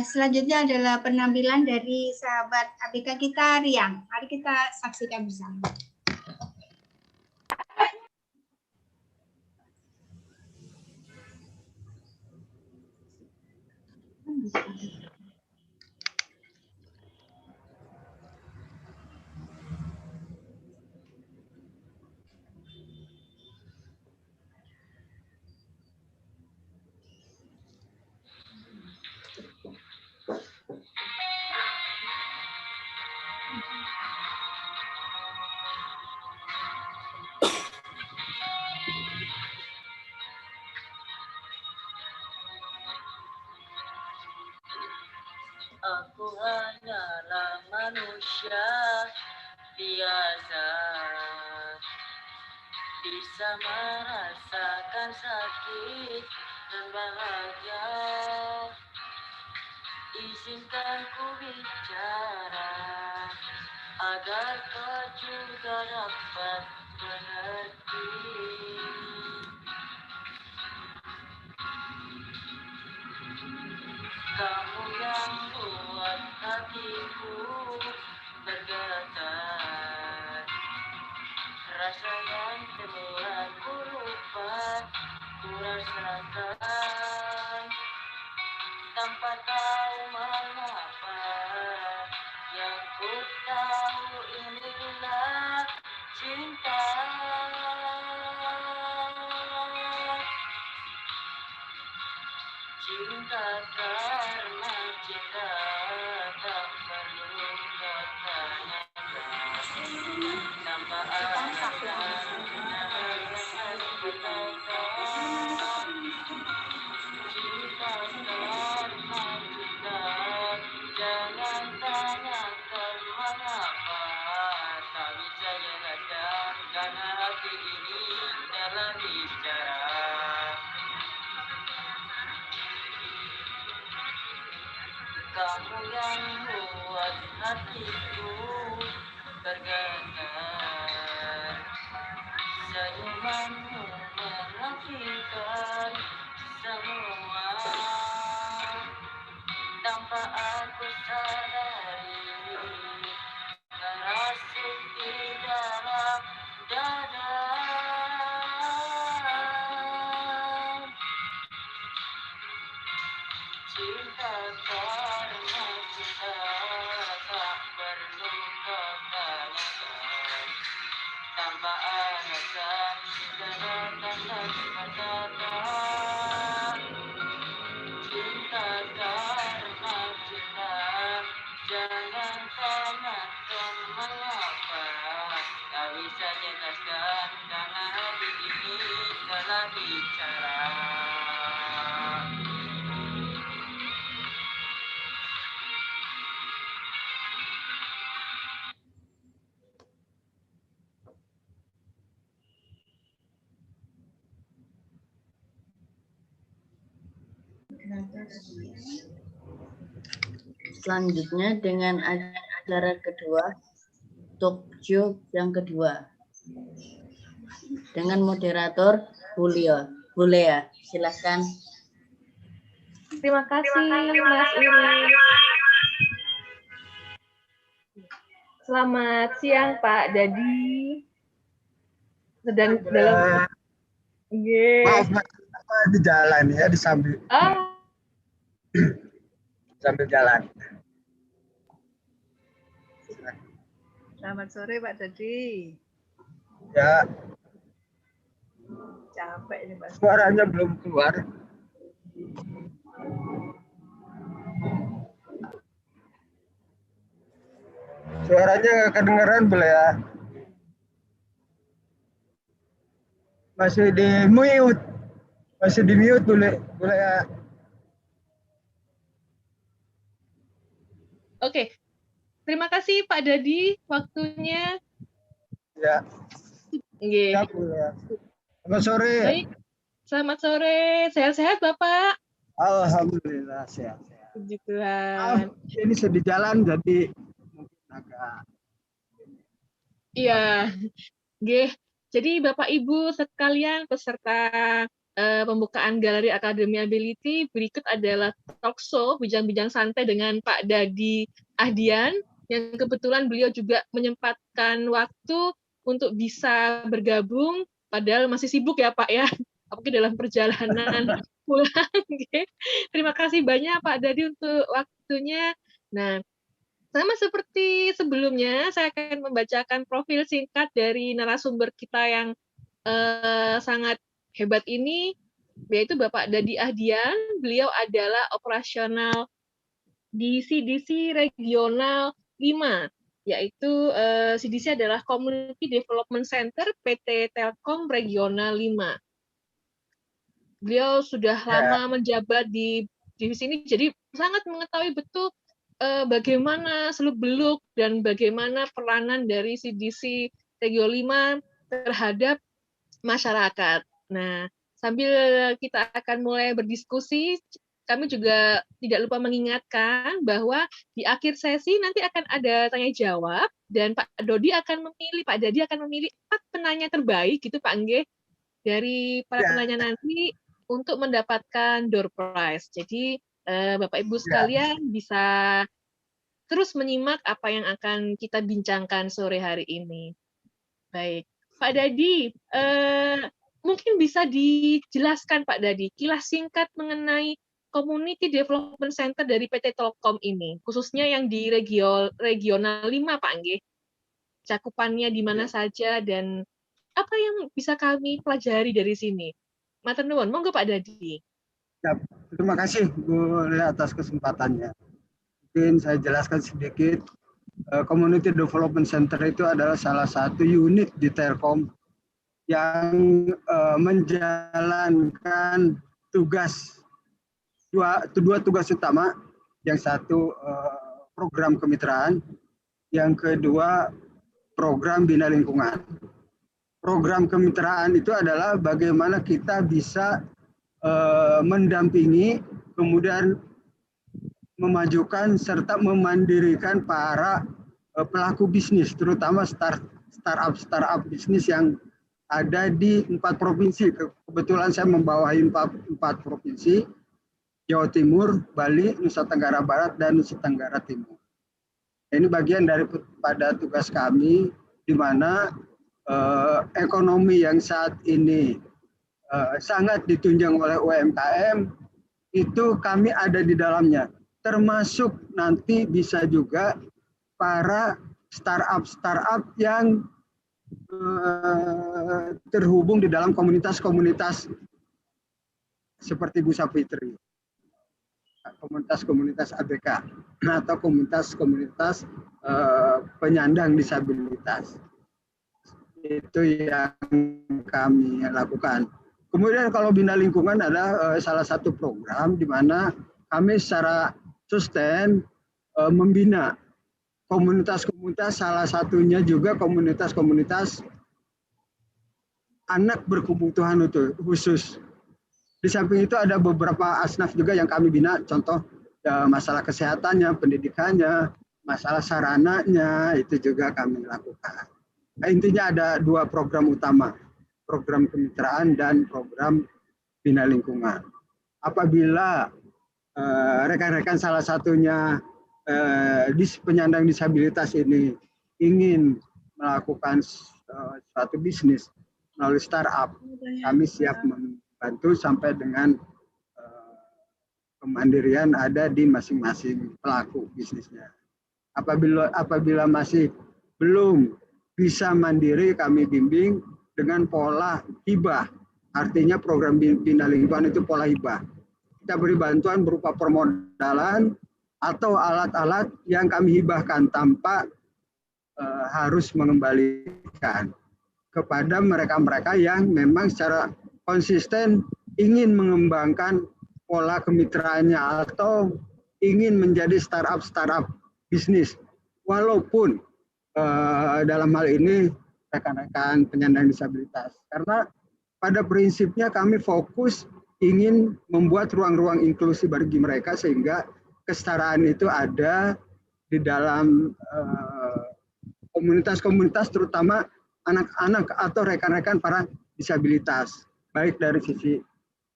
selanjutnya adalah penampilan dari sahabat ABK kita Riang. Mari kita saksikan bersama. Aku hanyalah manusia biasa, bisa merasakan sakit dan bahagia. Izinkan ku bicara agar kau juga dapat mengerti. Kamu yang buat hatiku bergetar, rasa yang telah ku lupa ku rasakan tanpa tahu mengapa. Yang ku tahu inilah cinta. Cinta karena cinta tak perlu kata-kata, tanpa ada mengapa tak bisa jelaskan, karena hati ini dalam bicara. Kamu yang buat hatiku bergetar, senyumanmu menafikan semua tanpa aku sadari, terasuk di dalam dada. Cinta karena cinta tak perlu kau tanyakan, tanpa alasan cinta datang tanpa kata. Cinta karena cinta, jangan tanyakan mengapa, tak bisa jelaskan, karena hati ini telah bicara. Selanjutnya dengan acara kedua, talk show yang kedua. Dengan moderator Bulea. Silakan. Terima kasih Mas Iris. Selamat siang Pak Dadi. Sedang dalam Maaf, di jalan ya, di sambil. Sambil jalan. Selamat sore Pak Dadi. Ya. Capek nih Pak. Suaranya belum keluar. Suaranya nggak kedengeran boleh ya? Masih di mute. Masih di mute boleh ya? Oke. Terima kasih Pak Dadi waktunya. Ya. Nggih. Ya, boleh. Selamat sore. Baik. Selamat sore. Sehat-sehat Bapak? Alhamdulillah sehat. Puji Tuhan. Ini sedih jalan jadi mungkin agak. Iya. Nggih. Jadi Bapak Ibu sekalian peserta pembukaan Galeri Akademi Ability, berikut adalah talk show bincang-bincang santai dengan Pak Dadi Ahdian, yang kebetulan beliau juga menyempatkan waktu untuk bisa bergabung, padahal masih sibuk ya Pak ya, apalagi dalam perjalanan pulang. Terima kasih banyak Pak Dadi untuk waktunya. Nah, sama seperti sebelumnya, saya akan membacakan profil singkat dari narasumber kita yang sangat hebat ini, yaitu Bapak Dadi Ahdian. Beliau adalah operasional di CDC Regional 5, yaitu CDC adalah Community Development Center PT Telkom Regional 5. Beliau sudah lama menjabat di sini, jadi sangat mengetahui betul bagaimana seluk-beluk dan bagaimana peranan dari CDC Regio 5 terhadap masyarakat. Nah, sambil kita akan mulai berdiskusi, kami juga tidak lupa mengingatkan bahwa di akhir sesi nanti akan ada tanya jawab dan Pak Dadi akan memilih 4 penanya terbaik gitu Pak Nggih dari para penanya nanti untuk mendapatkan door prize. Jadi Bapak Ibu sekalian bisa terus menyimak apa yang akan kita bincangkan sore hari ini. Baik, Pak Dadi, mungkin bisa dijelaskan Pak Dadi kilas singkat mengenai Community Development Center dari PT Telkom ini, khususnya yang di regional 5 Pak Nggih. Cakupannya di mana saja dan apa yang bisa kami pelajari dari sini. Matur nuwun, monggo Pak Dadi. Ya, terima kasih Bu atas kesempatannya. Mungkin saya jelaskan sedikit. Community Development Center itu adalah salah satu unit di Telkom yang menjalankan tugas dua tugas utama. Yang satu program kemitraan, yang kedua program bina lingkungan. Program kemitraan itu adalah bagaimana kita bisa mendampingi, kemudian memajukan serta memandirikan para pelaku bisnis, terutama startup bisnis yang ada di 4 provinsi. Kebetulan saya membawahi 4 provinsi, Jawa Timur, Bali, Nusa Tenggara Barat, dan Nusa Tenggara Timur. Ini bagian daripada tugas kami, di mana ekonomi yang saat ini sangat ditunjang oleh UMKM, itu kami ada di dalamnya. Termasuk nanti bisa juga para startup yang terhubung di dalam komunitas-komunitas seperti Bu Sapitri, komunitas-komunitas ABK atau komunitas-komunitas penyandang disabilitas. Itu yang kami lakukan. Kemudian kalau bina lingkungan ada salah satu program di mana kami secara sustain membina komunitas-komunitas, salah satunya juga komunitas-komunitas anak berkebutuhan khusus. Di samping itu ada beberapa asnaf juga yang kami bina, contoh masalah kesehatannya, pendidikannya, masalah sarananya, itu juga kami lakukan. Nah, intinya ada 2 program utama, program kemitraan dan program bina lingkungan. Apabila rekan-rekan salah satunya penyandang disabilitas ini ingin melakukan suatu bisnis melalui startup, kami siap membantu sampai dengan kemandirian ada di masing-masing pelaku bisnisnya. Apabila masih belum bisa mandiri, kami bimbing dengan pola hibah. Artinya program bina lingkungan itu pola hibah. Kita beri bantuan berupa permodalan atau alat-alat yang kami hibahkan tanpa harus mengembalikan kepada mereka-mereka yang memang secara konsisten ingin mengembangkan pola kemitraannya atau ingin menjadi startup bisnis. Walaupun dalam hal ini rekan-rekan penyandang disabilitas. Karena pada prinsipnya kami fokus ingin membuat ruang-ruang inklusi bagi mereka sehingga kesetaraan itu ada di dalam komunitas-komunitas, terutama anak-anak atau rekan-rekan para disabilitas, baik dari sisi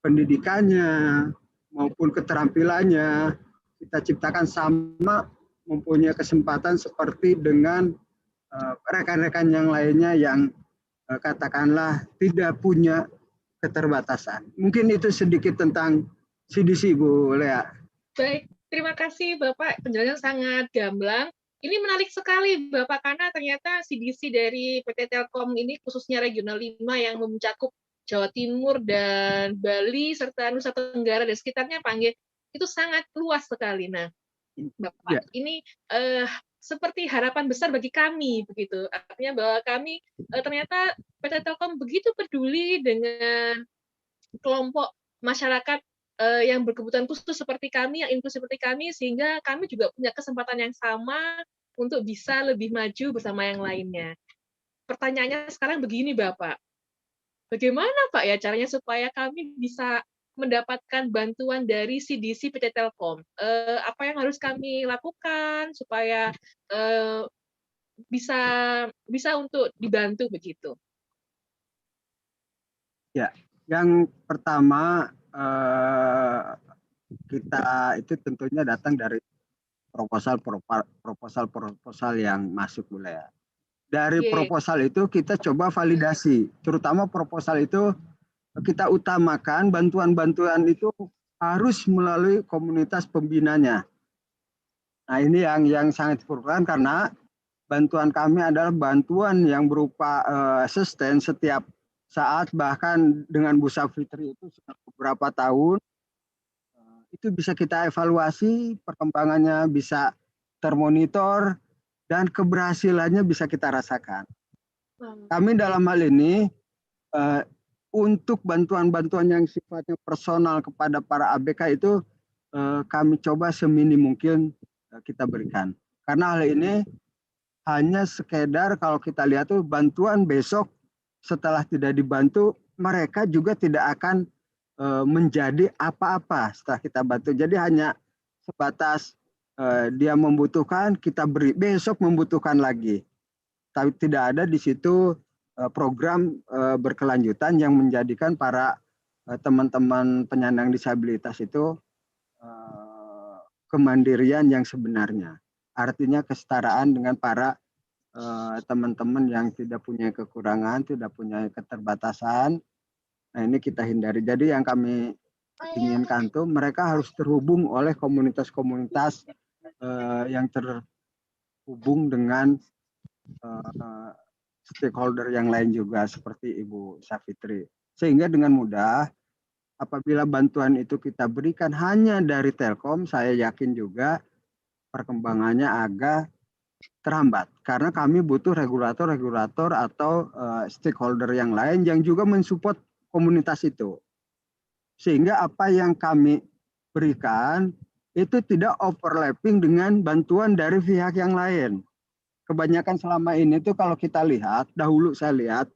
pendidikannya maupun keterampilannya, kita ciptakan sama, mempunyai kesempatan seperti dengan rekan-rekan yang lainnya yang katakanlah tidak punya keterbatasan. Mungkin itu sedikit tentang CDC, Bu Lea. Baik. Terima kasih Bapak, penjelasan sangat gamblang. Ini menarik sekali Bapak, karena ternyata CDC dari PT Telkom ini khususnya Regional 5 yang mencakup Jawa Timur dan Bali serta Nusa Tenggara dan sekitarnya Panggil, itu sangat luas sekali. Nah, Bapak, ini seperti harapan besar bagi kami begitu. Artinya bahwa kami ternyata PT Telkom begitu peduli dengan kelompok masyarakat yang berkebutuhan khusus seperti kami, yang inklusif seperti kami, sehingga kami juga punya kesempatan yang sama untuk bisa lebih maju bersama yang lainnya. Pertanyaannya sekarang begini Bapak, bagaimana Pak ya caranya supaya kami bisa mendapatkan bantuan dari CDC PT Telkom? Apa yang harus kami lakukan supaya bisa untuk dibantu begitu? Ya, yang pertama kita itu tentunya datang dari proposal yang masuk boleh. Dari proposal itu kita coba validasi, terutama proposal itu kita utamakan bantuan-bantuan itu harus melalui komunitas pembinanya. Nah ini yang sangat diperlukan karena bantuan kami adalah bantuan yang berupa sustain setiap saat, bahkan dengan Bu Sapitri itu sudah beberapa tahun, itu bisa kita evaluasi, perkembangannya bisa termonitor, dan keberhasilannya bisa kita rasakan. Kami dalam hal ini, untuk bantuan-bantuan yang sifatnya personal kepada para ABK itu, kami coba seminim mungkin kita berikan. Karena hal ini hanya sekedar kalau kita lihat tuh bantuan besok setelah tidak dibantu, mereka juga tidak akan menjadi apa-apa setelah kita bantu. Jadi hanya sebatas dia membutuhkan, kita beri, besok membutuhkan lagi. Tapi tidak ada di situ program berkelanjutan yang menjadikan para teman-teman penyandang disabilitas itu kemandirian yang sebenarnya. Artinya kesetaraan dengan para teman-teman yang tidak punya kekurangan, tidak punya keterbatasan. Nah, ini kita hindari. Jadi yang kami inginkan tuh mereka harus terhubung oleh komunitas-komunitas yang terhubung dengan stakeholder yang lain juga seperti Ibu Safitri. Sehingga dengan mudah apabila bantuan itu kita berikan hanya dari Telkom, saya yakin juga perkembangannya agak terhambat. Karena kami butuh regulator-regulator atau stakeholder yang lain yang juga mensupport komunitas itu. Sehingga apa yang kami berikan itu tidak overlapping dengan bantuan dari pihak yang lain. Kebanyakan selama ini tuh kalau kita lihat, dahulu saya lihat,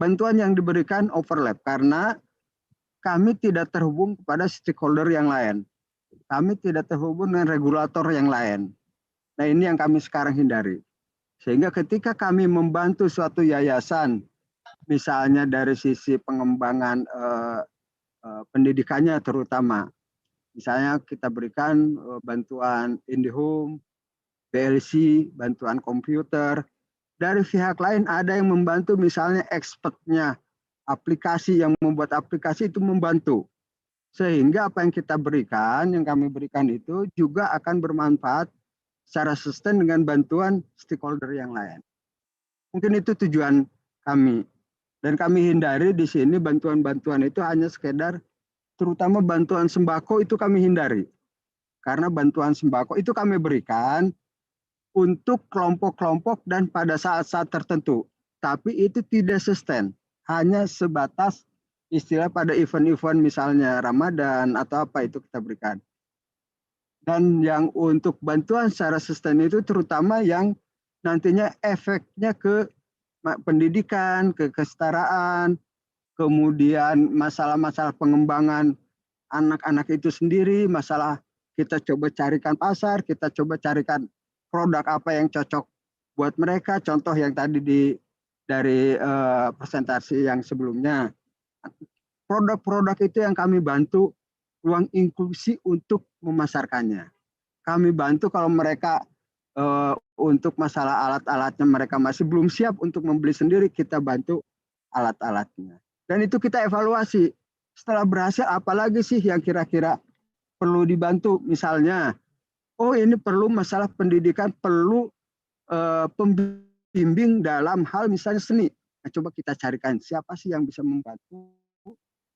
bantuan yang diberikan overlap karena kami tidak terhubung kepada stakeholder yang lain. Kami tidak terhubung dengan regulator yang lain. Nah, ini yang kami sekarang hindari. Sehingga ketika kami membantu suatu yayasan, misalnya dari sisi pengembangan pendidikannya terutama, misalnya kita berikan bantuan IndiHome, BLC, bantuan komputer, dari pihak lain ada yang membantu, misalnya expertnya, aplikasi yang membuat aplikasi itu membantu. Sehingga apa yang kita berikan, yang kami berikan itu juga akan bermanfaat secara sustain dengan bantuan stakeholder yang lain. Mungkin itu tujuan kami. Dan kami hindari di sini bantuan-bantuan itu hanya sekedar, terutama bantuan sembako itu kami hindari. Karena bantuan sembako itu kami berikan untuk kelompok-kelompok dan pada saat-saat tertentu. Tapi itu tidak sustain. Hanya sebatas istilah pada event-event misalnya Ramadan atau apa itu kita berikan. Dan yang untuk bantuan secara sustain itu terutama yang nantinya efeknya ke pendidikan, ke kesetaraan, kemudian masalah-masalah pengembangan anak-anak itu sendiri, masalah kita coba carikan pasar, kita coba carikan produk apa yang cocok buat mereka. Contoh yang tadi dari presentasi yang sebelumnya, produk-produk itu yang kami bantu ruang inklusi untuk memasarkannya. Kami bantu kalau mereka untuk masalah alat-alatnya mereka masih belum siap untuk membeli sendiri, kita bantu alat-alatnya. Dan itu kita evaluasi. Setelah berhasil, apalagi sih yang kira-kira perlu dibantu? Misalnya, oh ini perlu masalah pendidikan, perlu pembimbing dalam hal misalnya seni. Nah, coba kita carikan siapa sih yang bisa membantu,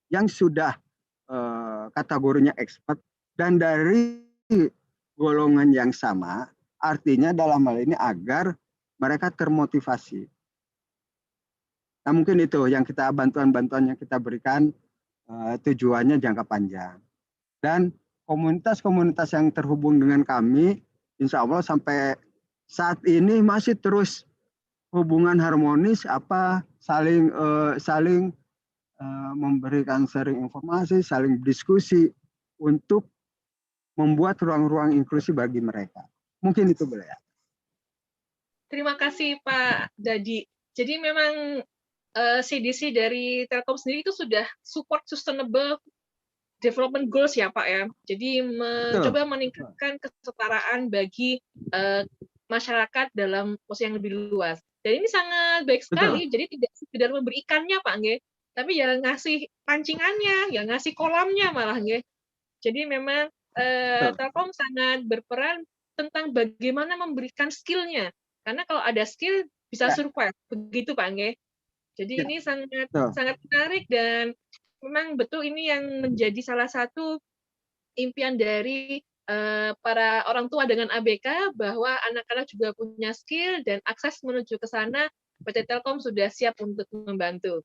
yang sudah kategorinya expert, dan dari golongan yang sama. Artinya dalam hal ini agar mereka termotivasi. Nah, mungkin itu yang kita bantuan-bantuan yang kita berikan tujuannya jangka panjang. Dan komunitas-komunitas yang terhubung dengan kami, insya Allah sampai saat ini masih terus hubungan harmonis, saling memberikan sharing informasi, saling diskusi untuk membuat ruang-ruang inklusi bagi mereka. Mungkin itu boleh ya. Terima kasih Pak Dadi. Jadi memang CDC dari Telkom sendiri itu sudah support sustainable development goals ya Pak ya. Jadi mencoba meningkatkan kesetaraan bagi masyarakat dalam posisi yang lebih luas. Dan ini sangat baik sekali. Jadi tidak sekedar memberi ikannya Pak nggih, tapi ya ngasih pancingannya, ya ngasih kolamnya malah nggih. Jadi memang Telkom sangat berperan tentang bagaimana memberikan skill-nya. Karena kalau ada skill bisa survive. Begitu Pak nggih. Jadi ini sangat menarik dan memang betul ini yang menjadi salah satu impian dari para orang tua dengan ABK bahwa anak-anak juga punya skill dan akses menuju ke sana. PT Telkom sudah siap untuk membantu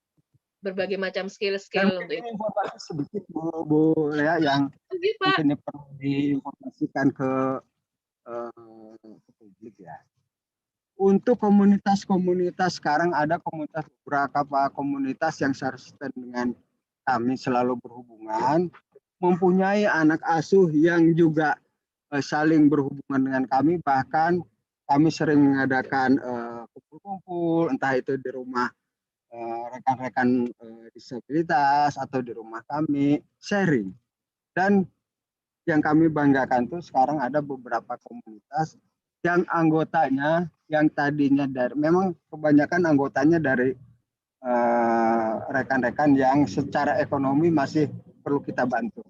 berbagai macam skill-skill untuk itu. Informasi sedikit Bu Lea yang mungkin perlu diinformasikan ke publik ya. Untuk komunitas-komunitas, sekarang ada beberapa komunitas yang seharusnya dengan kami selalu berhubungan, mempunyai anak asuh yang juga saling berhubungan dengan kami, bahkan kami sering mengadakan kumpul-kumpul, entah itu di rumah rekan-rekan disabilitas atau di rumah kami, sharing. Dan yang kami banggakan tuh sekarang ada beberapa komunitas yang anggotanya yang tadinya dari, memang kebanyakan anggotanya dari rekan-rekan yang secara ekonomi masih perlu kita bantu.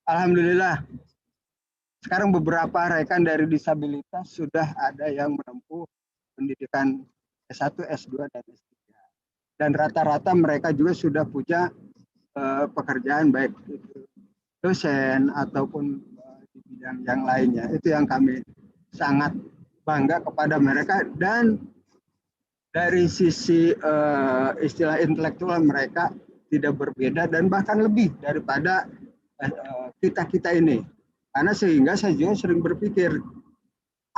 Alhamdulillah, sekarang beberapa rekan dari disabilitas sudah ada yang menempuh pendidikan S1, S2, dan S3. Dan rata-rata mereka juga sudah punya pekerjaan baik itu dosen ataupun di bidang yang lainnya. Itu yang kami sangat bangga kepada mereka, dan dari sisi istilah intelektual mereka tidak berbeda dan bahkan lebih daripada kita-kita ini. Karena sehingga saya juga sering berpikir,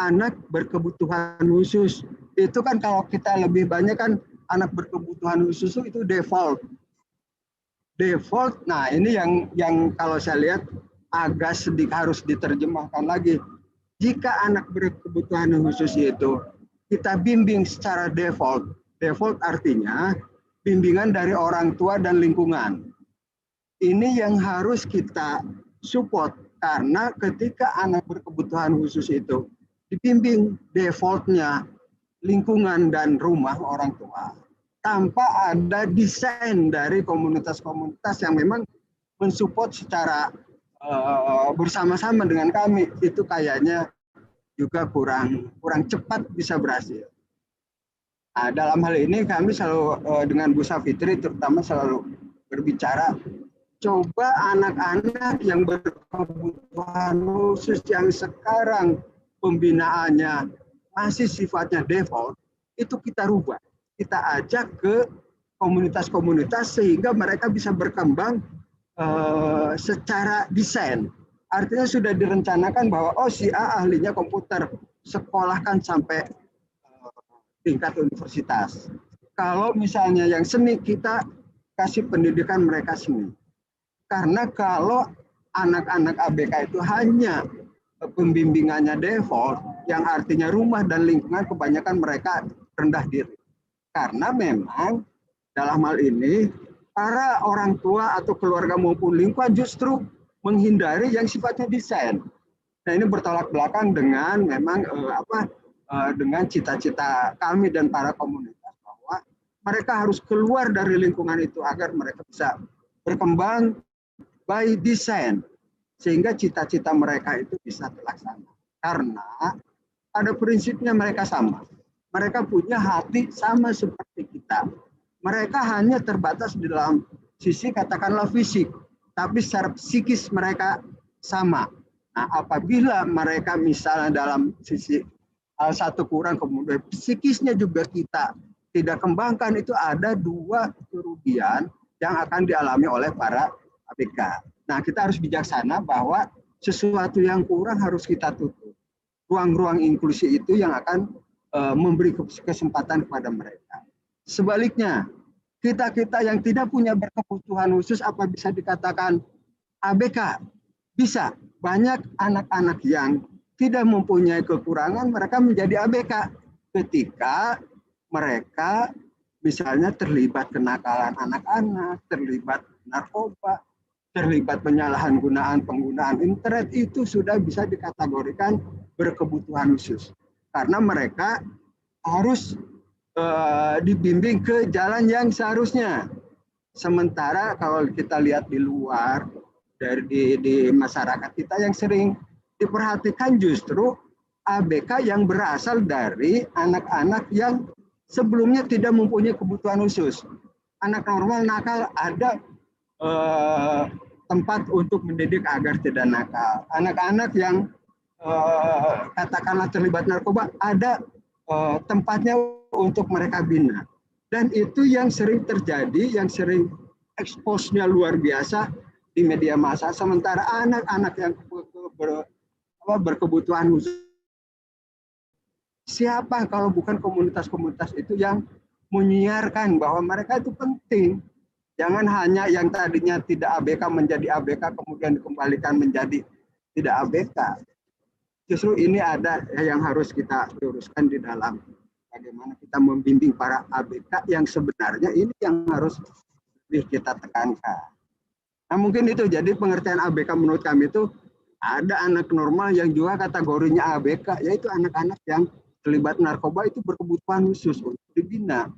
anak berkebutuhan khusus itu kan kalau kita lebih banyak kan anak berkebutuhan khusus itu default. Nah ini yang kalau saya lihat agak sedikit harus diterjemahkan lagi. Jika anak berkebutuhan khusus itu kita bimbing secara default artinya bimbingan dari orang tua dan lingkungan. Ini yang harus kita support, karena ketika anak berkebutuhan khusus itu dibimbing defaultnya lingkungan dan rumah orang tua, tanpa ada desain dari komunitas-komunitas yang memang mensupport secara bersama-sama dengan kami, itu kayaknya juga kurang cepat bisa berhasil. Nah, dalam hal ini kami selalu dengan Bu Safitri terutama selalu berbicara, coba anak-anak yang berkebutuhan khusus yang sekarang pembinaannya masih sifatnya default, itu kita rubah. Kita ajak ke komunitas-komunitas sehingga mereka bisa berkembang secara desain. Artinya sudah direncanakan bahwa si A ahlinya komputer, sekolahkan sampai tingkat universitas. Kalau misalnya yang seni, kita kasih pendidikan mereka seni. Karena kalau anak-anak ABK itu hanya pembimbingannya default, yang artinya rumah dan lingkungan, kebanyakan mereka rendah diri. Karena memang dalam hal ini para orang tua atau keluarga maupun lingkungan justru menghindari yang sifatnya desain. Nah ini bertolak belakang dengan memang dengan cita-cita kami dan para komunitas bahwa mereka harus keluar dari lingkungan itu agar mereka bisa berkembang by design, sehingga cita-cita mereka itu bisa terlaksana. Karena pada prinsipnya mereka sama. Mereka punya hati sama seperti kita. Mereka hanya terbatas di dalam sisi katakanlah fisik, tapi secara psikis mereka sama. Nah, apabila mereka misalnya dalam sisi satu kurang, kemudian psikisnya juga kita tidak kembangkan, itu ada dua kerugian yang akan dialami oleh para ABK. Nah, kita harus bijaksana bahwa sesuatu yang kurang harus kita tutup. Ruang-ruang inklusi itu yang akan memberi kesempatan kepada mereka. Sebaliknya, kita-kita yang tidak punya berkebutuhan khusus, apa bisa dikatakan ABK? Bisa. Banyak anak-anak yang tidak mempunyai kekurangan, mereka menjadi ABK ketika mereka misalnya terlibat kenakalan anak-anak, terlibat narkoba, terlibat penggunaan internet, itu sudah bisa dikategorikan berkebutuhan khusus. Karena mereka harus dibimbing ke jalan yang seharusnya. Sementara kalau kita lihat di luar, di masyarakat kita yang sering diperhatikan justru ABK yang berasal dari anak-anak yang sebelumnya tidak mempunyai kebutuhan khusus. Anak normal nakal ada tempat untuk mendidik agar tidak nakal. Anak-anak yang katakanlah terlibat narkoba, ada tempatnya untuk mereka bina. Dan itu yang sering terjadi, yang sering expose-nya luar biasa di media massa. Sementara anak-anak yang berkebutuhan khusus Siapa kalau bukan komunitas-komunitas itu yang menyiarkan bahwa mereka itu penting. Jangan hanya yang tadinya tidak ABK menjadi ABK kemudian dikembalikan menjadi tidak ABK. Justru ini ada yang harus kita luruskan di dalam bagaimana kita membimbing para ABK yang sebenarnya ini yang harus lebih kita tekankan. Nah mungkin itu jadi pengertian ABK menurut kami itu ada anak normal yang juga kategorinya ABK, yaitu anak-anak yang terlibat narkoba itu berkebutuhan khusus untuk dibina.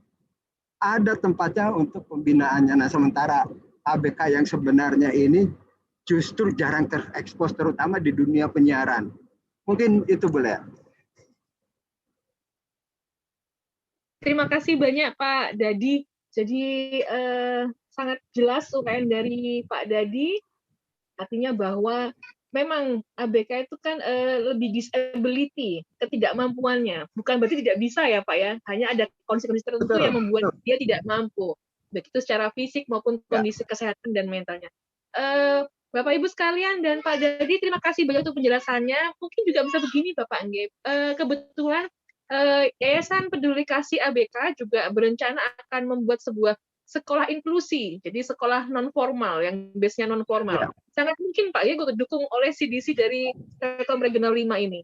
Ada tempatnya untuk pembinaannya. Nah sementara ABK yang sebenarnya ini justru jarang terekspos terutama di dunia penyiaran. Mungkin itu boleh. Terima kasih banyak Pak Dadi. Jadi sangat jelas UKM dari Pak Dadi. Artinya bahwa memang ABK itu kan lebih disability, ketidakmampuannya. Bukan berarti tidak bisa ya Pak ya, hanya ada kondisi-kondisi tertentu yang membuat dia tidak mampu, baik itu secara fisik maupun kondisi kesehatan dan mentalnya. Bapak Ibu sekalian dan Pak Dadi, terima kasih banyak untuk penjelasannya. Mungkin juga bisa begini Bapak Angge, kebetulan Yayasan Peduli Kasih ABK juga berencana akan membuat sebuah sekolah inklusi, jadi sekolah non formal yang base-nya non formal. Ya. Sangat mungkin Pak ya didukung oleh CDC dari Telkom Regional 5 ini.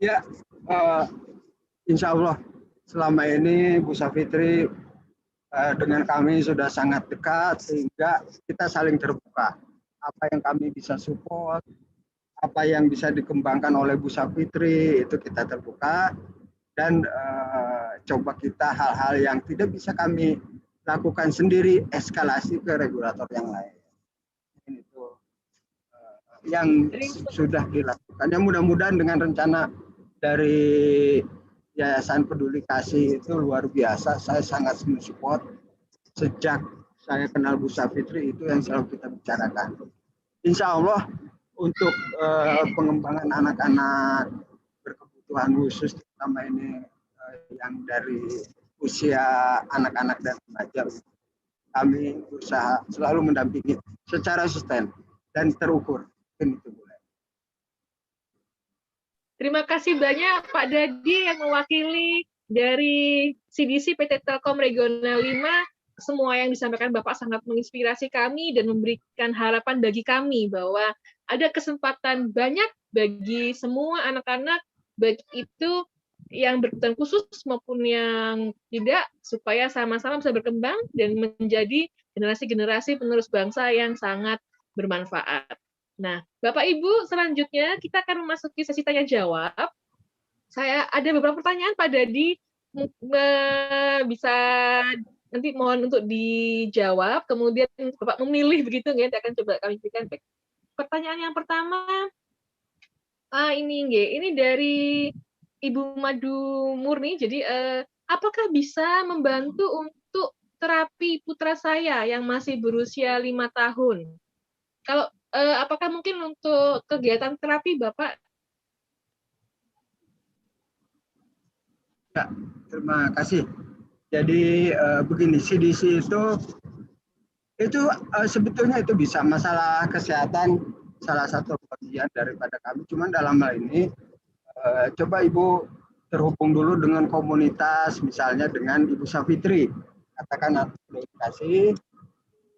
Ya, insya Allah selama ini Bu Safitri dengan kami sudah sangat dekat sehingga kita saling terbuka. Apa yang kami bisa support, apa yang bisa dikembangkan oleh Bu Safitri itu kita terbuka. Dan coba kita hal-hal yang tidak bisa kami lakukan sendiri, eskalasi ke regulator yang lain. Itu yang sudah dilakukan. Ya mudah-mudahan dengan rencana dari Yayasan Peduli Kasih itu luar biasa. Saya sangat mensupport. Sejak saya kenal Bu Safitri itu yang selalu kita bicarakan. Insya Allah untuk pengembangan anak-anak berkebutuhan khusus terutama ini yang dari usia anak-anak dan remaja, kami berusaha selalu mendampingi secara sustain dan terukur. Itu boleh. Terima kasih banyak Pak Dadi yang mewakili dari CDC PT Telkom Regional 5. Semua yang disampaikan Bapak sangat menginspirasi kami dan memberikan harapan bagi kami bahwa ada kesempatan banyak bagi semua anak-anak, baik itu yang berkebutuhan khusus maupun yang tidak, supaya sama-sama bisa berkembang dan menjadi generasi-generasi penerus bangsa yang sangat bermanfaat. Nah, Bapak Ibu, selanjutnya kita akan memasuki sesi tanya jawab. Saya ada beberapa pertanyaan Pak Dadi, bisa nanti mohon untuk dijawab, kemudian Bapak memilih begitu, ya, akan coba kami berikan. Pertanyaan yang pertama, ini dari Ibu Madu Murni. Jadi, apakah bisa membantu untuk terapi putra saya yang masih berusia 5 tahun? Kalau apakah mungkin untuk kegiatan terapi Bapak? Ya, terima kasih. Jadi begini, CDC itu sebetulnya itu bisa masalah kesehatan salah satu bagian daripada kami. Cuman dalam hal ini coba Ibu terhubung dulu dengan komunitas, misalnya dengan Ibu Safitri, katakan aplikasi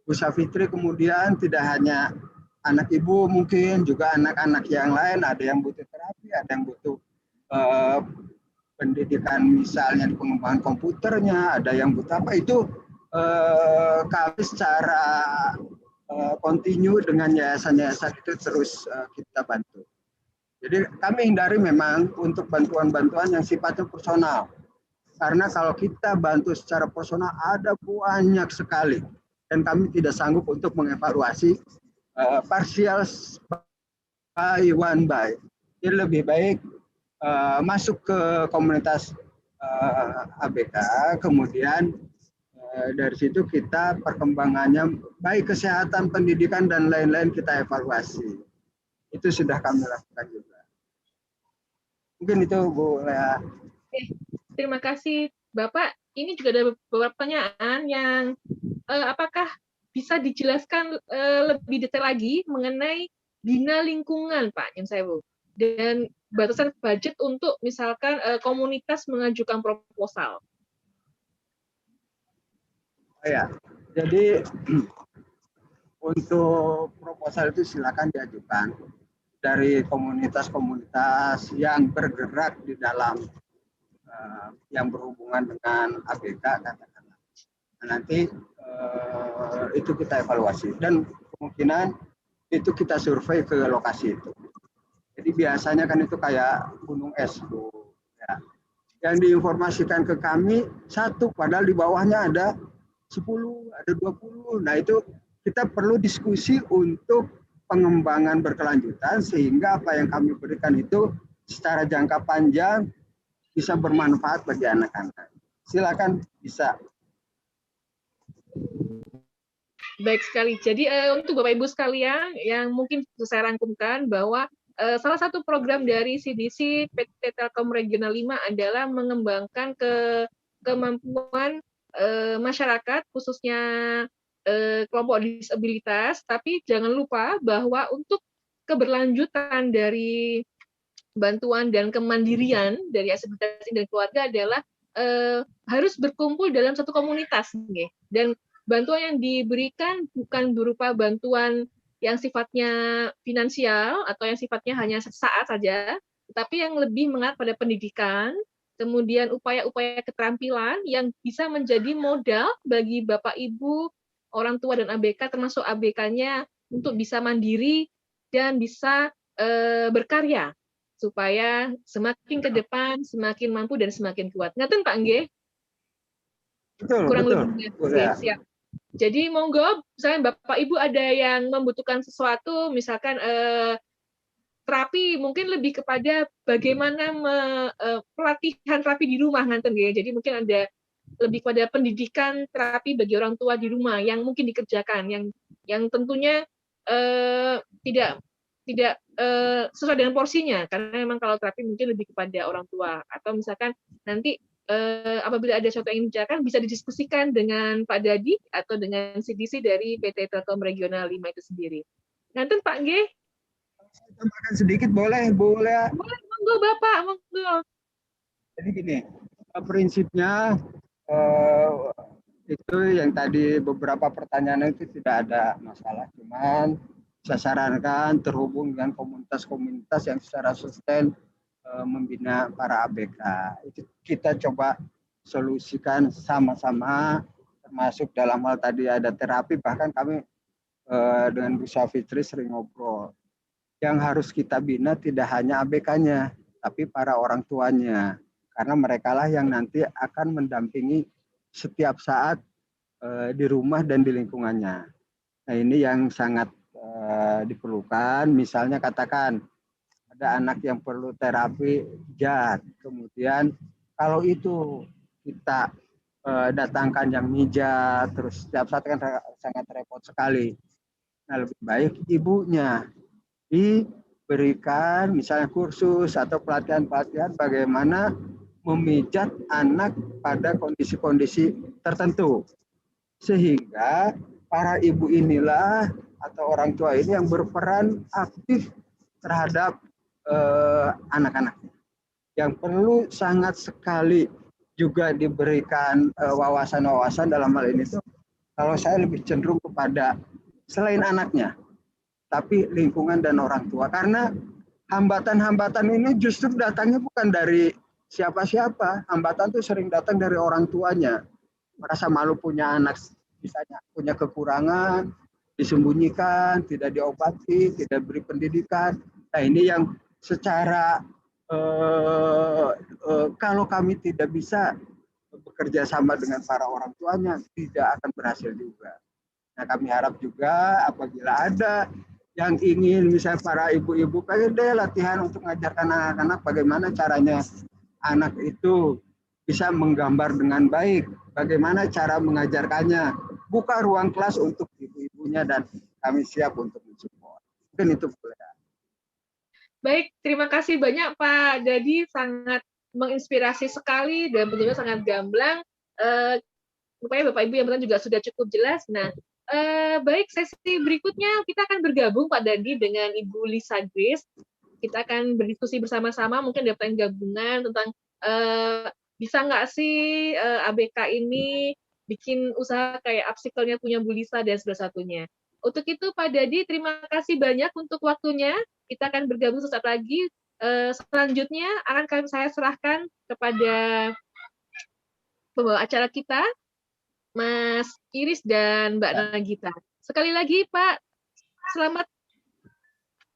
Bu Safitri, kemudian tidak hanya anak Ibu, mungkin juga anak-anak yang lain, ada yang butuh terapi, ada yang butuh pendidikan misalnya di pengembangan komputernya, ada yang butuh apa, itu kami secara kontinu dengan yayasan-yayasan itu terus kita bantu. Jadi kami hindari memang untuk bantuan-bantuan yang sifatnya personal. Karena kalau kita bantu secara personal ada banyak sekali. Dan kami tidak sanggup untuk mengevaluasi partial by one by. Jadi lebih baik masuk ke komunitas ABK, kemudian dari situ kita perkembangannya baik kesehatan, pendidikan, dan lain-lain kita evaluasi. Itu sudah kami lakukan juga. Mungkin itu Bu Lea. Oke, terima kasih Bapak. Ini juga ada beberapa pertanyaan yang apakah bisa dijelaskan lebih detail lagi mengenai bina lingkungan, Pak Nyun Sewu. dan batasan budget untuk misalkan komunitas mengajukan proposal. Ya, jadi untuk proposal itu silakan diajukan dari komunitas-komunitas yang bergerak di dalam yang berhubungan dengan ABK katakanlah. Nah, nanti itu kita evaluasi dan kemungkinan itu kita survei ke lokasi itu. Jadi biasanya kan itu kayak gunung es, Bu. Ya. Yang diinformasikan ke kami satu, padahal di bawahnya ada 10, ada 20. Nah itu kita perlu diskusi untuk pengembangan berkelanjutan sehingga apa yang kami berikan itu secara jangka panjang bisa bermanfaat bagi anak-anak. Silakan bisa. Baik sekali. Jadi untuk Bapak Ibu sekalian yang mungkin saya rangkumkan bahwa salah satu program dari CDC PT Telkom Regional 5 adalah mengembangkan kemampuan masyarakat khususnya kelompok disabilitas, tapi jangan lupa bahwa untuk keberlanjutan dari bantuan dan kemandirian dari asosiasi dan keluarga adalah harus berkumpul dalam satu komunitas, dan bantuan yang diberikan bukan berupa bantuan yang sifatnya finansial atau yang sifatnya hanya sesaat saja, tetapi yang lebih mengarah pada pendidikan, kemudian upaya-upaya keterampilan yang bisa menjadi modal bagi Bapak Ibu, orang tua dan ABK, termasuk ABK-nya untuk bisa mandiri dan bisa berkarya supaya semakin ke depan semakin mampu dan semakin kuat. Ngaten Pak Nggih? Betul, kurang betul. lebihnya. Siap. Jadi monggo, misalnya Bapak Ibu ada yang membutuhkan sesuatu, misalkan terapi, mungkin lebih kepada bagaimana pelatihan terapi di rumah nanti ya. Jadi mungkin ada lebih pada pendidikan terapi bagi orang tua di rumah yang mungkin dikerjakan, yang tentunya tidak sesuai dengan porsinya, karena memang kalau terapi mungkin lebih kepada orang tua, atau misalkan nanti apabila ada sesuatu yang dikerjakan bisa didiskusikan dengan Pak Dadi atau dengan CDC dari PT Telkom Regional 5 itu sendiri. Nanti Pak Nggih. Tambahkan sedikit boleh, boleh. Boleh, monggo Bapak, monggo. Jadi gini, prinsipnya itu yang tadi beberapa pertanyaan itu tidak ada masalah, cuman saya sarankan terhubung dengan komunitas-komunitas yang secara sustain membina para ABK. Itu kita coba solusikan sama-sama, termasuk dalam hal tadi ada terapi, bahkan kami dengan Bu Safitri sering ngobrol. Yang harus kita bina tidak hanya ABK-nya, tapi para orang tuanya. Karena mereka lah yang nanti akan mendampingi setiap saat di rumah dan di lingkungannya. Nah ini yang sangat diperlukan. Misalnya katakan ada anak yang perlu terapi pijat, kemudian kalau itu kita datangkan yang mijat, terus setiap saat kan sangat repot sekali. Nah lebih baik ibunya diberikan misalnya kursus atau pelatihan-pelatihan bagaimana memijat anak pada kondisi-kondisi tertentu, sehingga para ibu inilah atau orang tua ini yang berperan aktif terhadap anak-anaknya. Yang perlu sangat sekali juga diberikan wawasan-wawasan dalam hal ini tuh, kalau saya lebih cenderung kepada selain anaknya, tapi lingkungan dan orang tua. Karena hambatan-hambatan ini justru datangnya bukan dari siapa-siapa. Hambatan tuh sering datang dari orang tuanya. Merasa malu punya anak, misalnya punya kekurangan, disembunyikan, tidak diobati, tidak beri pendidikan. Nah ini yang secara kalau kami tidak bisa bekerja sama dengan para orang tuanya, tidak akan berhasil juga. Nah kami harap juga apabila ada yang ingin, misalnya para ibu-ibu, pengen deh latihan untuk mengajarkan anak-anak bagaimana caranya anak itu bisa menggambar dengan baik, bagaimana cara mengajarkannya, buka ruang kelas untuk ibu-ibunya dan kami siap untuk mensupport. Mungkin itu boleh. Baik, terima kasih banyak Pak Dadi, sangat menginspirasi sekali dan tentunya sangat gamblang. Rupanya Bapak Ibu yang juga sudah cukup jelas. Nah, baik, sesi berikutnya kita akan bergabung Pak Dadi dengan Ibu Lisa Grace. Kita akan berdiskusi bersama-sama, mungkin ada pertanyaan gabungan tentang bisa nggak sih ABK ini bikin usaha kayak upcycle-nya punya Bu Lisa dan salah satunya. Untuk itu Pak Dadi, terima kasih banyak untuk waktunya. Kita akan bergabung sesaat lagi. Selanjutnya akan saya serahkan kepada pembawa acara kita, Mas Iris dan Mbak Nagita. Sekali lagi Pak, selamat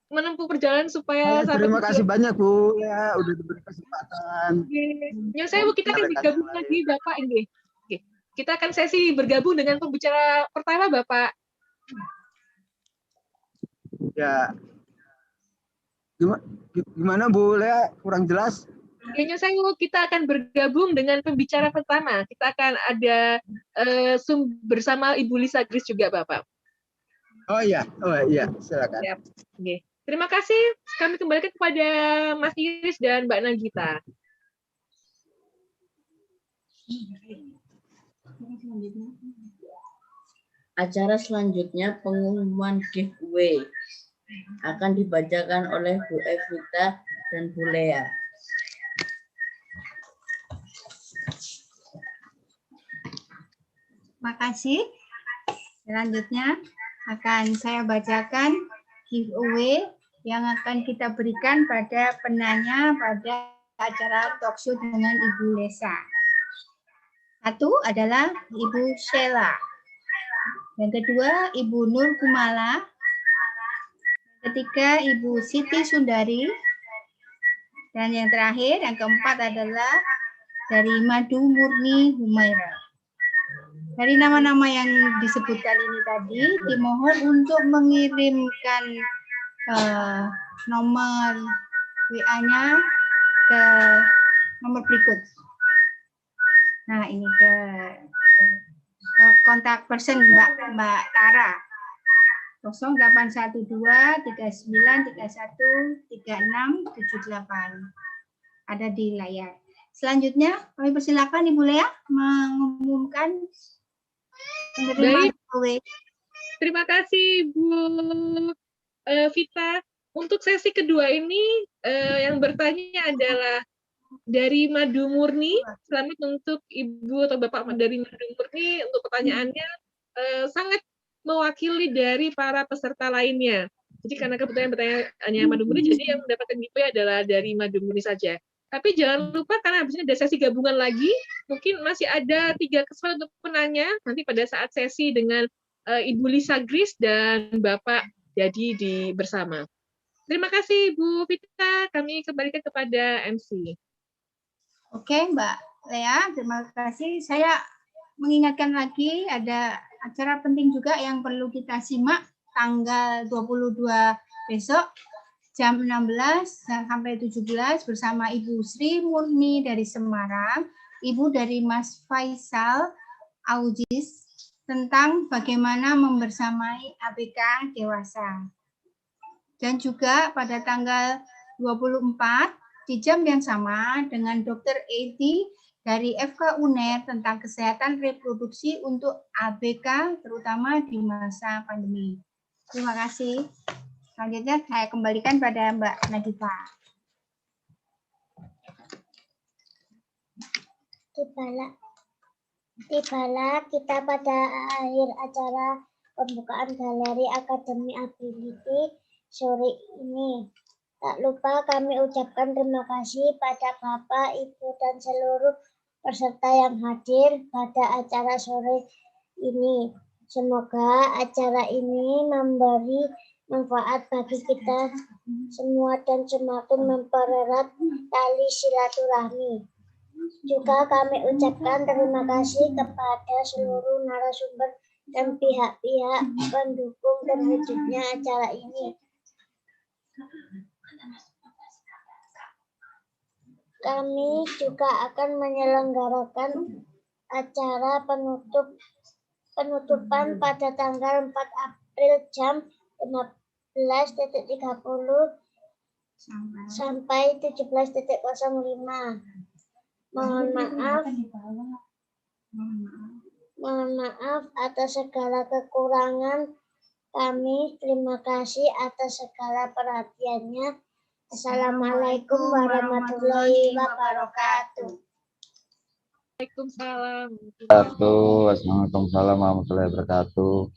menempuh perjalanan supaya terima kasih banyak Bu ya udah diberi kesempatan. Ya saya Bu, kita akan bergabung lagi Bapak ini. Oke. Kita akan sesi bergabung dengan pembicara pertama Bapak. Ya. Gimana Bu Lea? Kurang jelas? Kayaknya saya kita akan bergabung dengan pembicara pertama. Kita akan ada bersama Ibu Lisa Grace juga Bapak. Oh iya, silakan. Siap. Oke. Terima kasih. Kami kembalikan kepada Mas Iris dan Mbak Nagita. Acara selanjutnya pengumuman giveaway akan dibacakan oleh Bu Evita dan Bu Lea. Makasih. Selanjutnya akan saya bacakan giveaway yang akan kita berikan pada penanya pada acara talkshow dengan Ibu Lesa. Satu adalah Ibu Sheila. Yang kedua Ibu Nur Kumala. Ketiga Ibu Siti Sundari. Dan yang terakhir, yang keempat adalah dari Madu Murni Humaira. Dari nama-nama yang disebutkan ini tadi, dimohon untuk mengirimkan nomor WA-nya ke nomor berikut. Nah, ini ke kontak person Mbak Tara. 0812 39 31 36 78. Ada di layar. Selanjutnya, kami persilakan Ibu Lea mengumumkan Baik. Terima kasih Bu Vita. Untuk sesi kedua ini yang bertanya adalah dari Madu Murni. Selamat untuk Ibu atau Bapak dari Madu Murni untuk pertanyaannya sangat mewakili dari para peserta lainnya. Jadi karena kebetulan pertanyaannya Madu Murni, jadi yang mendapatkan giveaway adalah dari Madu Murni saja. Tapi jangan lupa karena habis ini ada sesi gabungan lagi, mungkin masih ada 3 kesempatan untuk penanya nanti pada saat sesi dengan Ibu Lisa Grace dan Bapak Dadi bersama. Terima kasih Bu Vita, kami kembalikan kepada MC. Oke Mbak Lea, terima kasih. Saya mengingatkan lagi ada acara penting juga yang perlu kita simak tanggal 22 besok. Jam 16 sampai 17 bersama Ibu Sri Murni dari Semarang, Ibu dari Mas Faisal Aujis tentang bagaimana membersamai ABK dewasa. Dan juga pada tanggal 24 di jam yang sama dengan Dr. Edi dari FK UNER tentang kesehatan reproduksi untuk ABK terutama di masa pandemi. Terima kasih. Selanjutnya saya kembalikan pada Mbak Nagita. Tibalah kita pada akhir acara pembukaan Galeri Akademi Ability sore ini. Tak lupa kami ucapkan terima kasih pada Bapak, Ibu, dan seluruh peserta yang hadir pada acara sore ini. Semoga acara ini memberi manfaat bagi kita semua dan semakin mempererat tali silaturahmi. Juga kami ucapkan terima kasih kepada seluruh narasumber dan pihak-pihak pendukung terwujudnya acara ini. Kami juga akan menyelenggarakan acara penutupan pada tanggal 4 April jam 15.30 sampai 17.05. Mohon maaf atas segala kekurangan kami. Terima kasih atas segala perhatiannya. Assalamualaikum warahmatullahi wabarakatuh. Waalaikumsalam. Assalamualaikum warahmatullahi wabarakatuh.